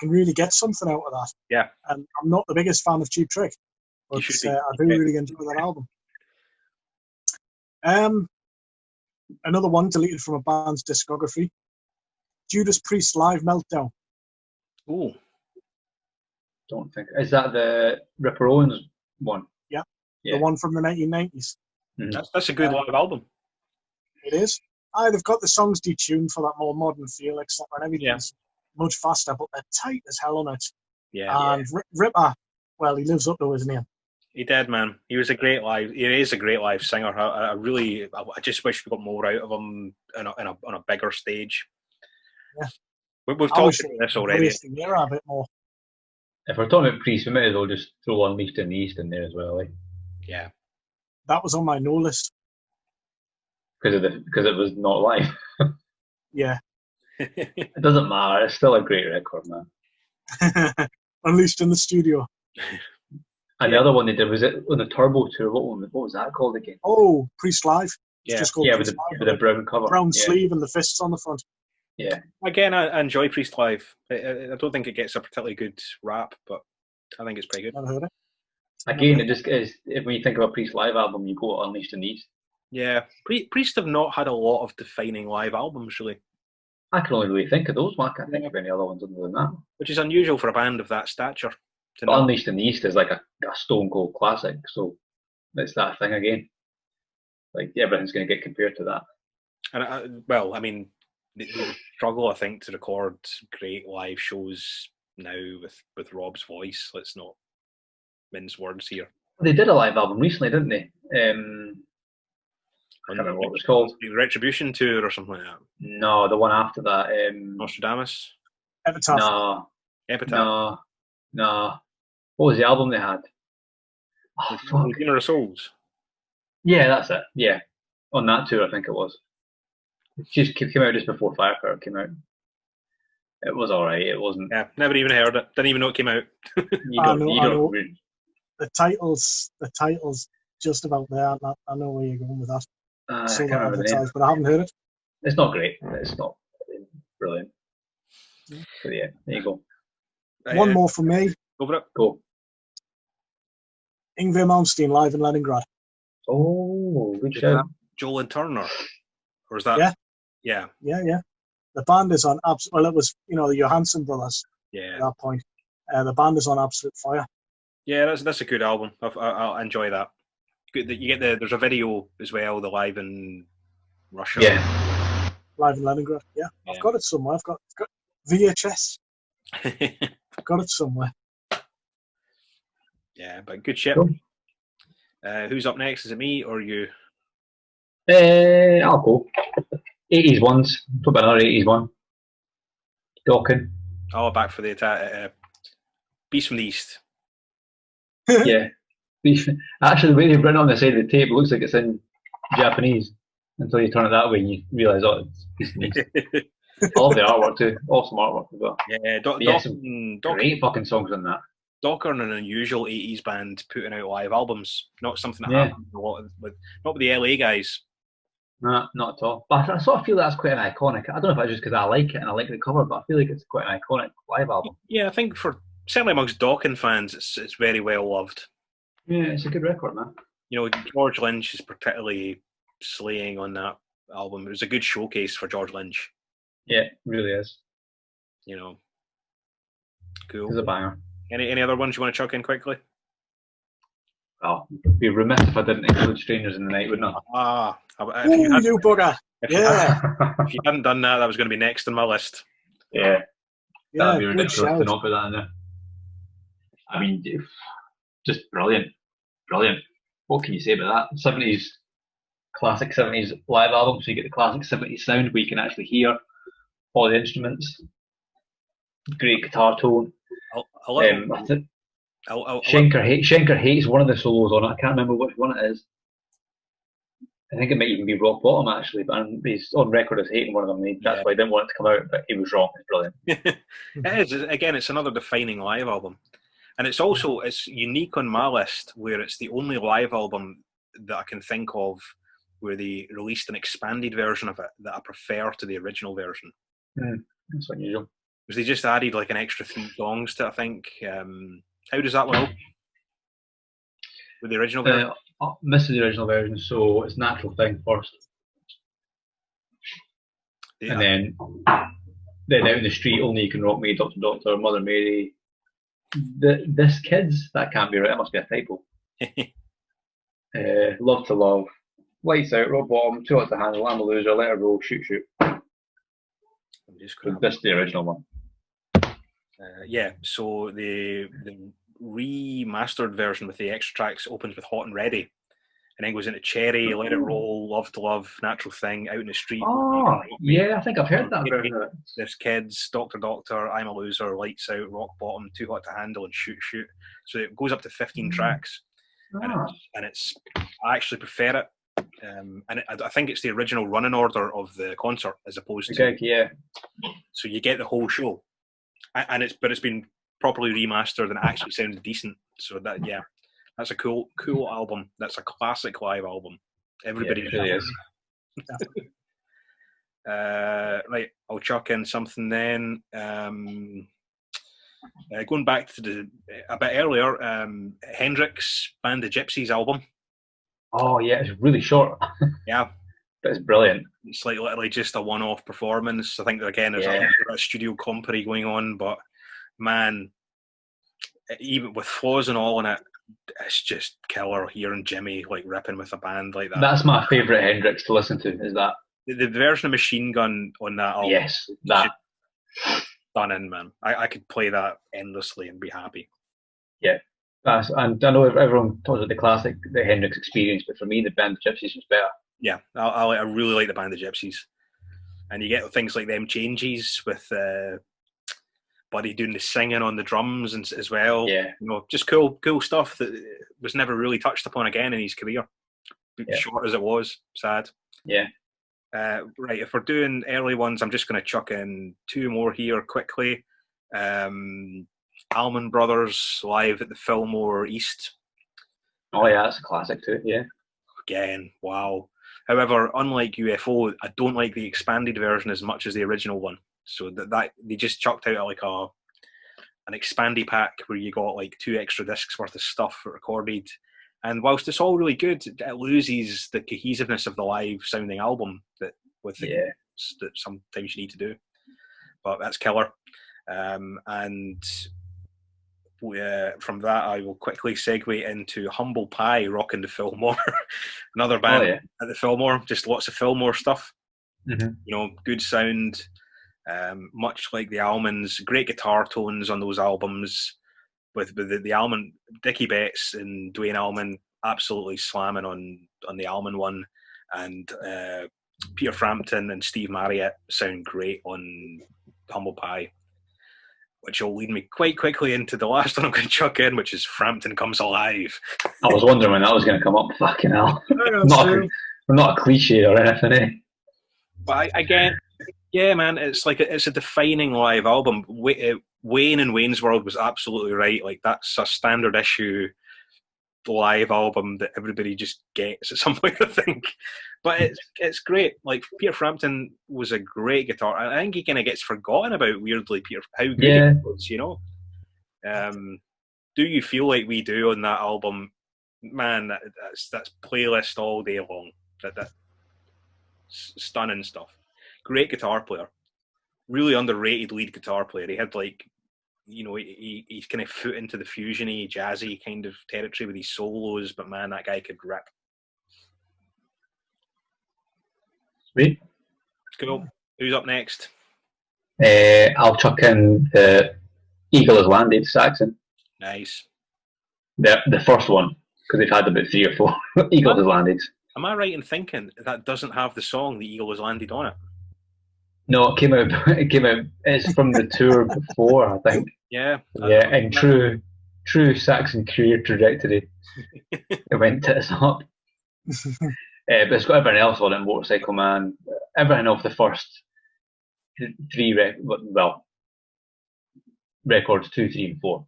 really get something out of that.
Yeah.
And I'm not the biggest fan of Cheap Trick, but I do really enjoy that album. Another one deleted from a band's discography, Judas Priest Live Meltdown.
Oh.
Don't think. Is that the Ripper Owens one?
Yeah. The one from the 1990s.
Mm-hmm. That's a good live album.
It is. They've got the songs detuned for that more modern feel, except when everything's much faster, but they're tight as hell on it.
Yeah.
And Ripper, well, he lives up to his name.
He did, man. He is a great live singer. I just wish we got more out of him on a bigger stage.
Yeah.
We've talked about this already.
A bit more.
If we're talking about Priest, we might as well just throw Unleashed in the East in there as well.
Yeah.
That was on my no list.
Because it was not live.
Yeah.
It doesn't matter. It's still a great record, man.
Unleashed in the studio.
And the other one they did, was it on the Turbo tour? What was that called again?
Oh, Priest Live.
Yeah, with the brown cover.
Brown sleeve and the fists on the front.
Yeah.
Again, I enjoy Priest Live. I don't think it gets a particularly good rap, but I think it's pretty good.
Never heard it.
Again, it just is. When you think of a Priest Live album, you go to Unleashed in the East.
Yeah, Priest have not had a lot of defining live albums, really.
I can only really think of those. I can't think of any other ones other than that.
Which is unusual for a band of that stature.
But Unleashed in the East is like a stone cold classic, so it's that thing again. Like everything's going to get compared to that.
And they struggle, I think, to record great live shows now with Rob's voice. Let's not mince words here.
They did a live album recently, didn't they? I can't remember what it was called.
The Retribution Tour or something like that.
No, the one after that.
Nostradamus.
Epitaph.
No.
Epitaph.
No. What was the album they had? Oh, fuck.
Redeemer of Souls.
Yeah, that's it. Yeah. On that tour, I think it was. It just came out just before Firefighter came out. It was alright. It wasn't.
Yeah, never even heard it. Didn't even know it came out.
You don't.
The title's just about there. I know where you're going with that.
I can't remember the name.
But I haven't heard it.
It's not great. It's not brilliant. So yeah, there you go.
One more from me.
Go for it.
Go.
Yngwie Malmsteen live in Leningrad.
Oh, good show.
Joel and Turner, or is that? Yeah.
The band is on well, it was the Johansson brothers.
Yeah.
At that point, the band is on absolute fire.
Yeah, that's a good album. I'll enjoy that. Good that you get there's a video as well, the live in Russia.
Yeah.
Live in Leningrad. Yeah. I've got it somewhere. I've got VHS. I've got it somewhere.
Yeah, but good shit.
Cool.
Who's up next? Is it me or you?
I'll go. 80s ones. Talk about another 80s one. Dokken.
Oh, back for the attack. Beast from the East.
Yeah. Actually, the way they've written on the side of the tape, it looks like it's in Japanese. Until you turn it that way and you realise, it's Beast from the East. I love the artwork too. Awesome artwork as well.
Yeah,
some great fucking songs on that.
Dokken are an unusual 80s band putting out live albums. Not something that happens a lot not with the LA guys.
No, not at all. But I sort of feel that's quite an iconic. I don't know if it's just because I like it and I like the cover, but I feel like it's quite an iconic live album.
Yeah, I think certainly amongst Dokken fans, it's very well loved.
Yeah, it's a good record, man.
George Lynch is particularly slaying on that album. It was a good showcase for George Lynch.
Yeah, it really is.
Cool.
It's a banger.
Any other ones you want to chuck in quickly?
Oh, it'd be remiss if I didn't include Strangers in the Night, wouldn't I?
You bugger!
If you hadn't done that was going to be next on my list.
Yeah. That'd be ridiculous to not put that in there. I mean, just brilliant. Brilliant. What can you say about that? 70s, classic 70s live album, so you get the classic 70s sound where you can actually hear all the instruments. Great guitar tone. Schenker hates one of the solos on it. I can't remember which one it is. I think it might even be Rock Bottom actually, but he's on record as hating one of them. That's why he didn't want it to come out, but he was wrong. It's brilliant.
It is. Again, it's another defining live album. And it's also, it's unique on my list where it's the only live album that I can think of where they released an expanded version of it that I prefer to the original version.
That's unusual.
Because they just added like an extra 3 songs to it, I think. How does that one open? With the original version?
This is the original version, so it's Natural Thing first.
Yeah.
And then Out in the Street, Only You Can Rock Me, Doctor Doctor, Mother Mary. This Kids, that can't be right, that must be a typo. Love to Love, Lights Out, Rock Bottom, Too Hot to Handle, I'm a Loser, Let Her Go, Shoot Shoot. This is the original one.
So the remastered version with the extra tracks opens with Hot and Ready, and then goes into Cherry, Let It Roll, Love to Love, Natural Thing, Out in the Street.
Oh, yeah, I think I've heard that version.
There's Kids, Doctor Doctor, I'm a Loser, Lights Out, Rock Bottom, Too Hot to Handle, and Shoot Shoot. So it goes up to 15 tracks, and it's I actually prefer it. I think it's the original running order of the concert as opposed to So you get the whole show, and it's been properly remastered and it actually sounds decent. So that's a cool album. That's a classic live album. Everybody
really is.
Right, I'll chuck in something then. Going back to a bit earlier, Hendrix Band of Gypsies album.
Oh yeah, it's really short.
Yeah.
But it's brilliant.
It's like literally just a one-off performance. I think again there's a studio company going on, but man, even with flaws and all in it, it's just killer hearing Jimmy like ripping with a band like that.
That's my favourite Hendrix to listen to, is that. The
version of Machine Gun on that album.
Yes, that.
Stunning, man. I could play that endlessly and be happy.
Yeah. And I know everyone talks about the classic, the Hendrix Experience, but for me, the Band of Gypsies was better.
Yeah, I really like the Band of Gypsies. And you get things like them changes with Buddy doing the singing on the drums and as well.
Yeah.
Just cool stuff that was never really touched upon again in his career. Short as it was, sad.
Yeah.
Right, if we're doing early ones, I'm just going to chuck in 2 more here quickly. Allman Brothers live at the Fillmore East.
Oh yeah, that's a classic too. Yeah.
Again, wow. However, unlike UFO, I don't like the expanded version as much as the original one. So that they just chucked out like an expandy pack where you got like 2 extra discs worth of stuff recorded. And whilst it's all really good, it loses the cohesiveness of the live sounding album that sometimes you need to do. But that's killer. And from that, I will quickly segue into Humble Pie rocking the Fillmore. Another band at the Fillmore, just lots of Fillmore stuff.
Mm-hmm.
Good sound, much like the Allmans, great guitar tones on those albums. With the Allman, Dickie Betts and Duane Allman absolutely slamming on the Allman one, and Peter Frampton and Steve Marriott sound great on Humble Pie, which will lead me quite quickly into the last one I'm going to chuck in, which is Frampton Comes Alive.
I was wondering when that was going to come up. Fucking hell. Not a cliche or anything, eh?
But again, yeah, man, it's a defining live album. Wayne and Wayne's World was absolutely right. Like, that's a standard issue live album that everybody just gets at some point, I think. But it's great. Like, Peter Frampton was a great guitar. I think he kind of gets forgotten about, weirdly, how good he was, Do You Feel Like We Do on that album? Man, that's playlist all day long. That stunning stuff. Great guitar player. Really underrated lead guitar player. He had he's kind of foot into the fusiony, jazzy kind of territory with his solos, but man, that guy could rip.
Sweet.
Cool. Who's up next?
I'll chuck in the Eagle Has Landed, Saxon.
Nice.
The first one, because they've had about 3 or 4. Eagle Has Landed.
Am I right in thinking that doesn't have the song The Eagle Has Landed on it?
No, it came out. It's from the tour before, I think.
Yeah.
And true Saxon career trajectory. It went tits up. But it's got everything else on it: Motorcycle Man, everything off the first three records 2, 3, and 4.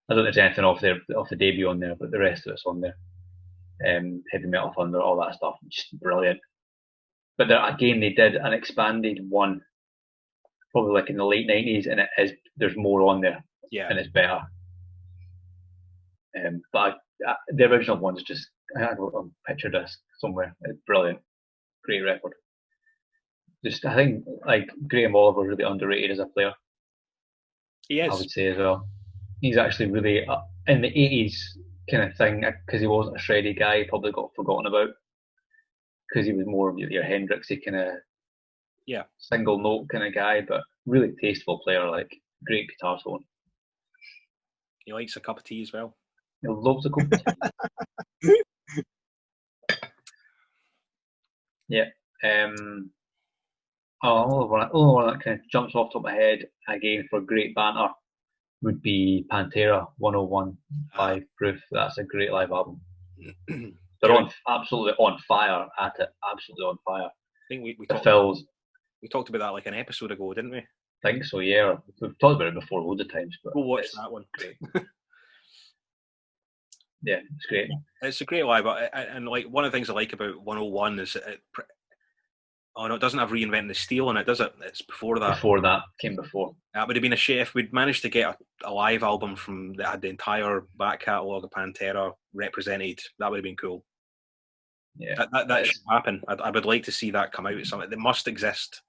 I don't think there's anything off the debut on there, but the rest of it's on there. Heavy Metal Thunder, all that stuff, just brilliant. But there, again, they did an expanded one, probably like in the late 90s, and there's more on there, and it's better. But the original one's just, I have a picture disc somewhere. It's brilliant, great record. Just, I think like Graham Oliver's really underrated as a player.
He is.
I would say as well. He's actually really in the 80s kind of thing, because he wasn't a shreddy guy. He probably got forgotten about because he was more of your Hendrixy kind of single note kind of guy, but really tasteful player, like great guitar tone.
He likes a cup of tea as well.
He loves a cup of tea. Yeah. Only one that kind of jumps off the top of my head again for great banter would be Pantera 101.5 Proof. That's a great live album. They're absolutely on fire at it. Absolutely on fire.
I think we talked about that like an episode ago, didn't we?
I think so, yeah. We've talked about it before loads of times. But
go watch that one.
Great. Yeah, it's great.
It's a great live, and like one of the things I like about 101 is it doesn't have Reinventing the Steel in it, does it? It's before that.
Before that, came before.
That would have been a shame if we'd managed to get a live album that had the entire back catalogue of Pantera represented. That would have been cool.
Yeah,
that should happen. I would like to see that come out. It's something that must exist.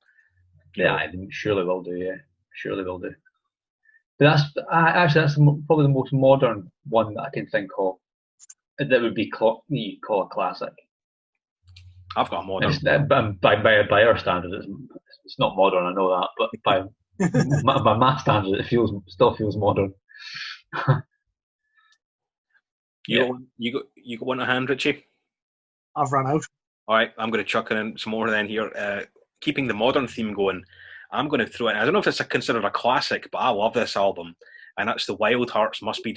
Yeah, I surely will do. Yeah, surely will do. But that's probably the most modern one that I can think of. That would be call a classic.
I've got a modern.
By our standards, it's not modern. I know that, but by my standards, it still feels modern.
You got one at hand, Richie?
I've run out.
All right, I'm going to chuck in some more then here. Keeping the modern theme going, I'm going to throw in. I don't know if it's considered a classic, but I love this album, and that's the Wild Hearts Must Be.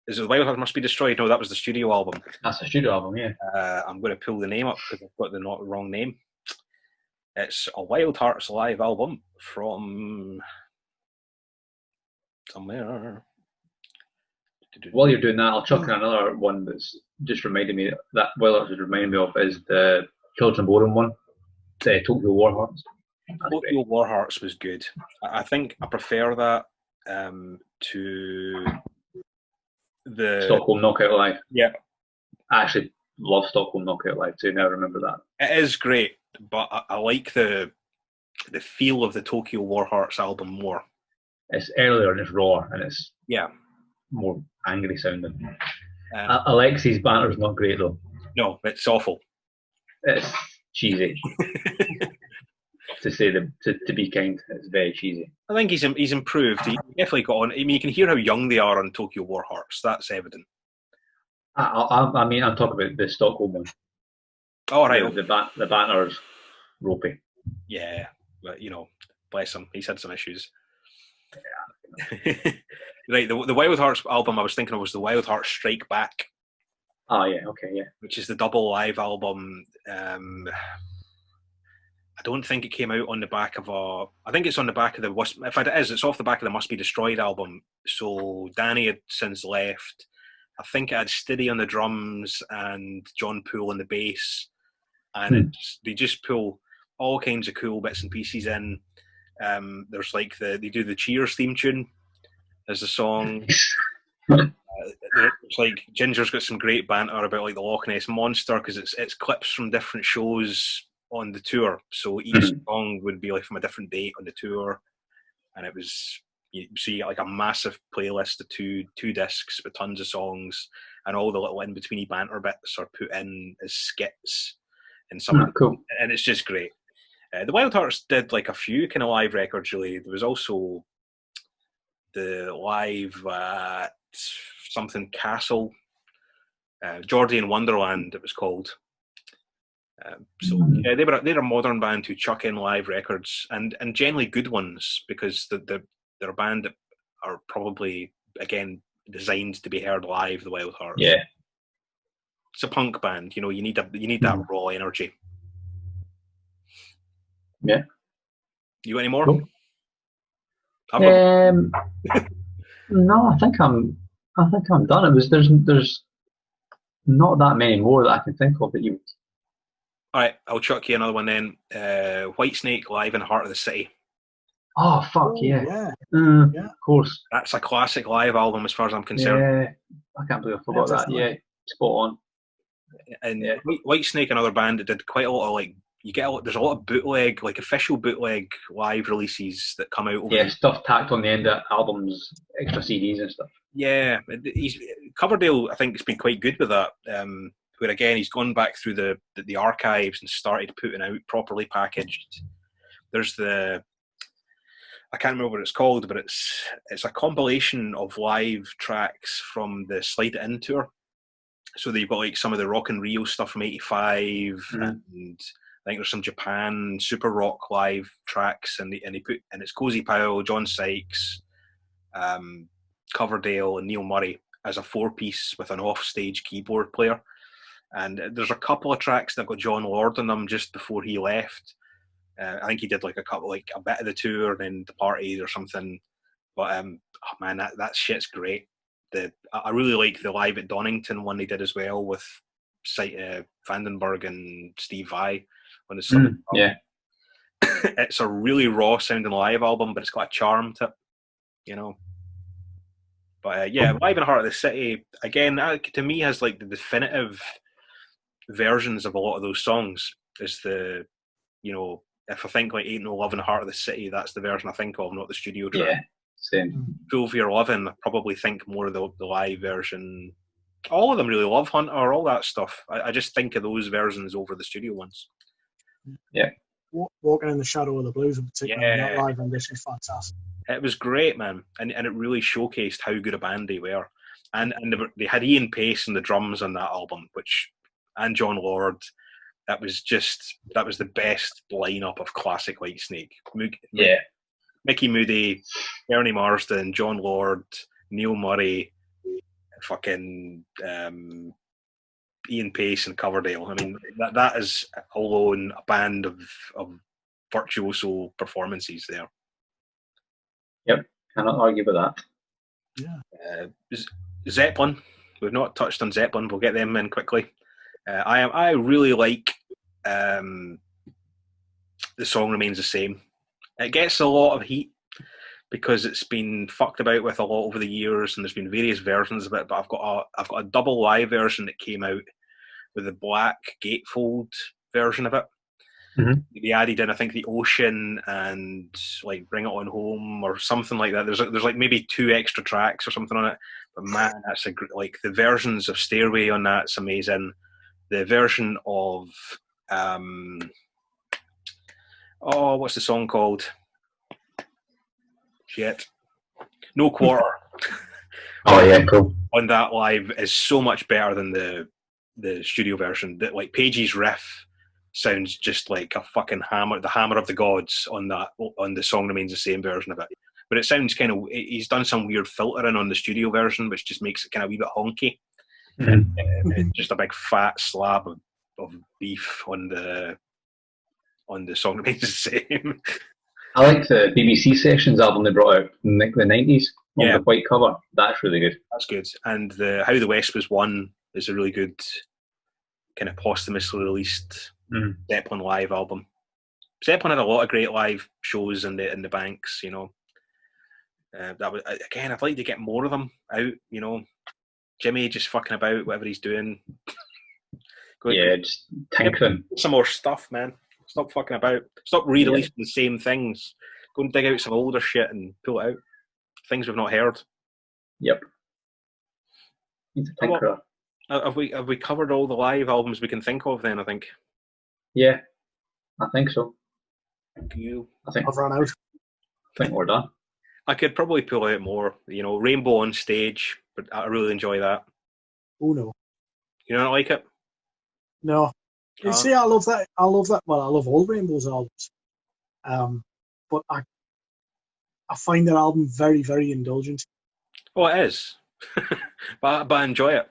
Is it the Wild Hearts Must Be Destroyed? No, that was the studio album.
That's the studio album, yeah.
I'm going to pull the name up because I've got the wrong name. It's a Wild Hearts live album from somewhere.
While you're doing that, I'll chuck in another one that's just reminded me that Wild Hearts is reminding me of is the Children of Bodom one, the Tokyo War Hearts.
Tokyo War Hearts was good. I think I prefer that to the
Stockholm Knockout Live.
Yeah,
I actually love Stockholm Knockout Live too. Now I remember that.
It is great, but I like the feel of the Tokyo War Hearts album more.
It's earlier and it's raw and it's more angry sounding. Alexi's banter's not great though.
No, it's awful.
It's cheesy. To be kind, it's very cheesy.
I think he's improved. He definitely got on. I mean, you can hear how young they are on Tokyo War Hearts. That's evident.
I mean, I'm talking about the Stockholm one.
Oh, right.
The banter's ropey.
Yeah, but bless him. He's had some issues. Yeah. Right, the Wild Hearts album I was thinking of was the Wild Hearts Strike Back.
Oh, yeah, okay, yeah.
Which is the double live album. I don't think it came out on the back of I think it's on the back of the... If it is, it's off the back of the Must Be Destroyed album. So Danny had since left. I think it had Steady on the drums and John Poole on the bass. And they just pull all kinds of cool bits and pieces in. There's like they do the Cheers theme tune as a song. It's like Ginger's got some great banter about like the Loch Ness Monster because it's clips from different shows on the tour. So each song would be like from a different date on the tour, and it was you get like a massive playlist of two discs with tons of songs, and all the little in betweeny banter bits are put in as skits and something.
Cool.
And it's just great. The Wild Hearts did like a few kind of live records. Really, there was also the live at something Castle, Geordie in Wonderland. It was called. Yeah, they're a modern band who chuck in live records and generally good ones because they're a band that are probably again designed to be heard live. The Wild Hearts.
Yeah.
It's a punk band, you know. You need that raw energy.
Yeah.
You got any more?
Cool. No, I think I'm done. There's not that many more that I can think of that you.
All right, I'll chuck you another one then. Whitesnake live in the heart of the city.
Oh fuck
Oh,
yeah.
yeah.
Of course.
That's a classic live album as far as I'm concerned.
Yeah, I can't believe I forgot that.
Definitely.
Yeah, spot on.
And
Yeah.
Whitesnake, another band that did quite a lot of like. There's a lot of bootleg, like official bootleg live releases that come out. Over
Stuff tacked on the end of albums, extra CDs and stuff.
Yeah, Coverdale, I think, has been quite good with that. Where again, he's gone back through the archives and started putting out properly packaged. There's I can't remember what it's called, but it's a compilation of live tracks from the Slide It In tour. So they've got like some of the Rock and Rio stuff from '85, and I think there's some Japan super rock live tracks, and it's Cozy Powell, John Sykes, Coverdale, and Neil Murray as a 4-piece with an off-stage keyboard player. And there's a couple of tracks that got John Lord on them just before he left. I think he did like a bit of the tour and then departed or something. But oh man, that shit's great. I really like the Live at Donington one they did as well with Vandenberg and Steve Vai on the song.
Yeah.
It's a really raw sounding live album, but it's got a charm to it, you know. But Live in the Heart of the City, again, to me has like the definitive versions of a lot of those songs. Is if I think like Ain't No Love in the Heart of the City, that's the version I think of, not the studio track.
Yeah, same.
Fool for Your Lovin', I probably think more of the live version. All of them really. Love Hunter, all that stuff. I just think of those versions over the studio ones.
Yeah.
Walking in the Shadow of the Blues in particular,
Yeah.
that live rendition is fantastic.
It was great, man, and it really showcased how good a band they were. And they had Ian Pace on the drums on that album, and John Lord. That was the best lineup of classic Whitesnake. Mickey Moody, Ernie Marsden, John Lord, Neil Murray, fucking Ian Pace and Coverdale. I mean, that is alone a band of virtuoso performances there.
Yep, cannot argue with that.
Yeah.
Zeppelin. We've not touched on Zeppelin. We'll get them in quickly. I really like the song Remains the Same. It gets a lot of heat because it's been fucked about with a lot over the years, and there's been various versions of it. But I've got a double live version that came out with the black gatefold version of it.
Mm-hmm.
They added in, I think, the Ocean and like Bring It On Home or something like that. There's like maybe 2 extra tracks or something on it. But man, that's like the versions of Stairway on that's amazing. The version of what's the song called? Shit. No Quarter.
Oh yeah, cool.
On that live is so much better than the studio version. That like Page's riff sounds just like a fucking hammer, the hammer of the gods on the Song Remains the Same version of it. But it sounds kind of, he's done some weird filtering on the studio version, which just makes it kind of a wee bit honky.
Mm-hmm.
And just a big fat slab of beef on the Song Remains the Same.
I like the BBC Sessions album they brought out in the 90s.
Yeah.
The white cover. That's really good.
That's good. And How the West Was Won is a really good kind of posthumously released Zeppelin live album. Zeppelin had a lot of great live shows in the banks, you know. That was, again, I'd like to get more of them out, you know. Jimmy just fucking about, whatever he's doing.
Just tinkering.
Some more stuff, man. Stop fucking about. Stop re-releasing the same things. Go and dig out some older shit and pull it out. Things we've not heard.
Yep. He's a tinkerer.
Have we covered all the live albums we can think of then, I think?
Yeah, I think so.
I've run out.
I think we're done.
I could probably pull out more. You know, Rainbow on Stage, but I really enjoy that.
Oh no.
You don't like it?
No. You see, I love that. Well, I love all Rainbow's albums. But I find that album very, very indulgent.
Oh, it is. but I enjoy it.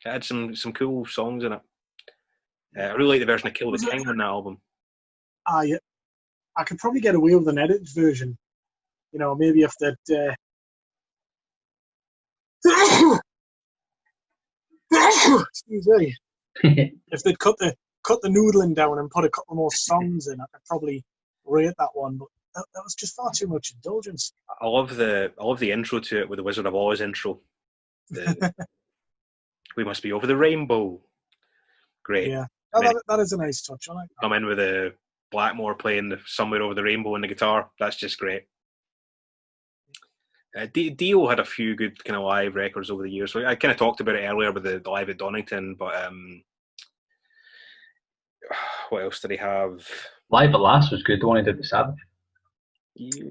It had some cool songs in it. I really like the version of Kill the King on that album.
Yeah. I could probably get away with an edited version. You know, maybe if they'd excuse me. If they'd cut the noodling down and put a couple more songs in, I could probably rate that one. But that was just far too much indulgence.
I love the intro to it with the Wizard of Oz intro. We must be over the rainbow. Great.
Yeah, that is a nice touch. I like that.
Come in with a Blackmore playing Somewhere Over the Rainbow on the guitar. That's just great. Dio had a few good kind of live records over the years. So I kind of talked about it earlier with the live at Donington, but what else did he have?
Live at Last was good. The one he did with Sabbath.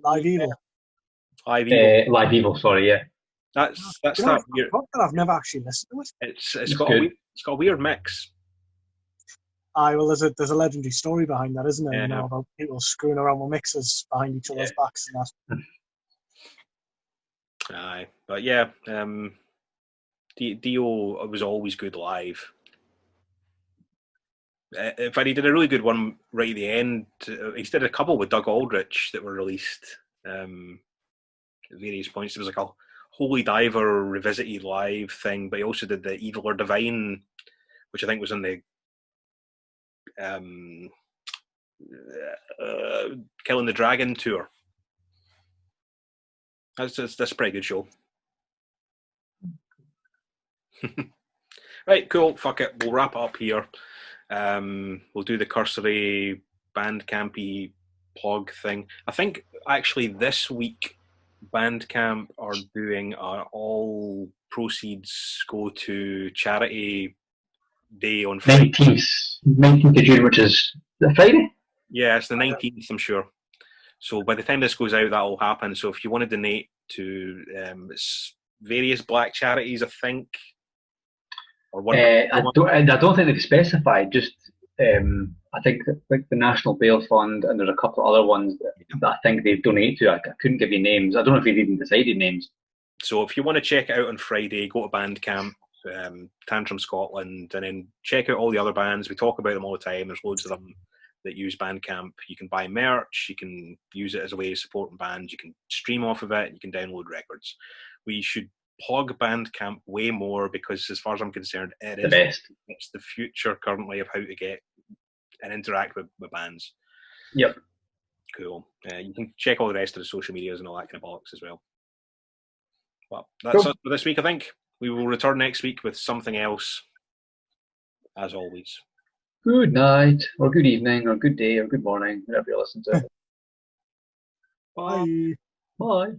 Live Evil.
Live Evil. Sorry, yeah.
That's
that weird. I've never actually listened to it.
It's got a weird mix.
Well, there's a legendary story behind that, isn't there? Yeah. You know, about people screwing around with mixers behind each other's backs and that.
Aye, but yeah, Dio was always good live. In fact, he did a really good one right at the end. He did a couple with Doug Aldrich that were released at various points. There was like a Holy Diver revisited live thing, but he also did the Evil or Divine, which I think was on the Killing the Dragon tour. That's a pretty good show. Right, cool. Fuck it. We'll wrap it up here. We'll do the cursory Bandcampy plug thing. I think actually this week Bandcamp are doing all proceeds go to charity day on Friday.
19th of June, which is the Friday?
Yeah, it's the 19th, I'm sure. So by the time this goes out, that'll happen. So if you want to donate to various black charities, I think. Or one,
I don't think they've specified. Just I think like the National Bail Fund, and there's a couple of other ones that I think they've donated to. I couldn't give you names. I don't know if they've even decided names.
So if you want to check it out on Friday, go to Bandcamp, Tantrum Scotland, and then check out all the other bands. We talk about them all the time. There's loads of them that use Bandcamp. You can buy merch, you can use it as a way of supporting bands, you can stream off of it, you can download records. We should plug Bandcamp way more because as far as I'm concerned, it's the future currently of how to get and interact with bands.
Yep.
Cool. You can check all the rest of the social medias and all that kind of bollocks as well. Well, that's it for this week, I think. We will return next week with something else, as always.
Good night, or good evening, or good day, or good morning, whatever you listen to.
Bye.
Bye.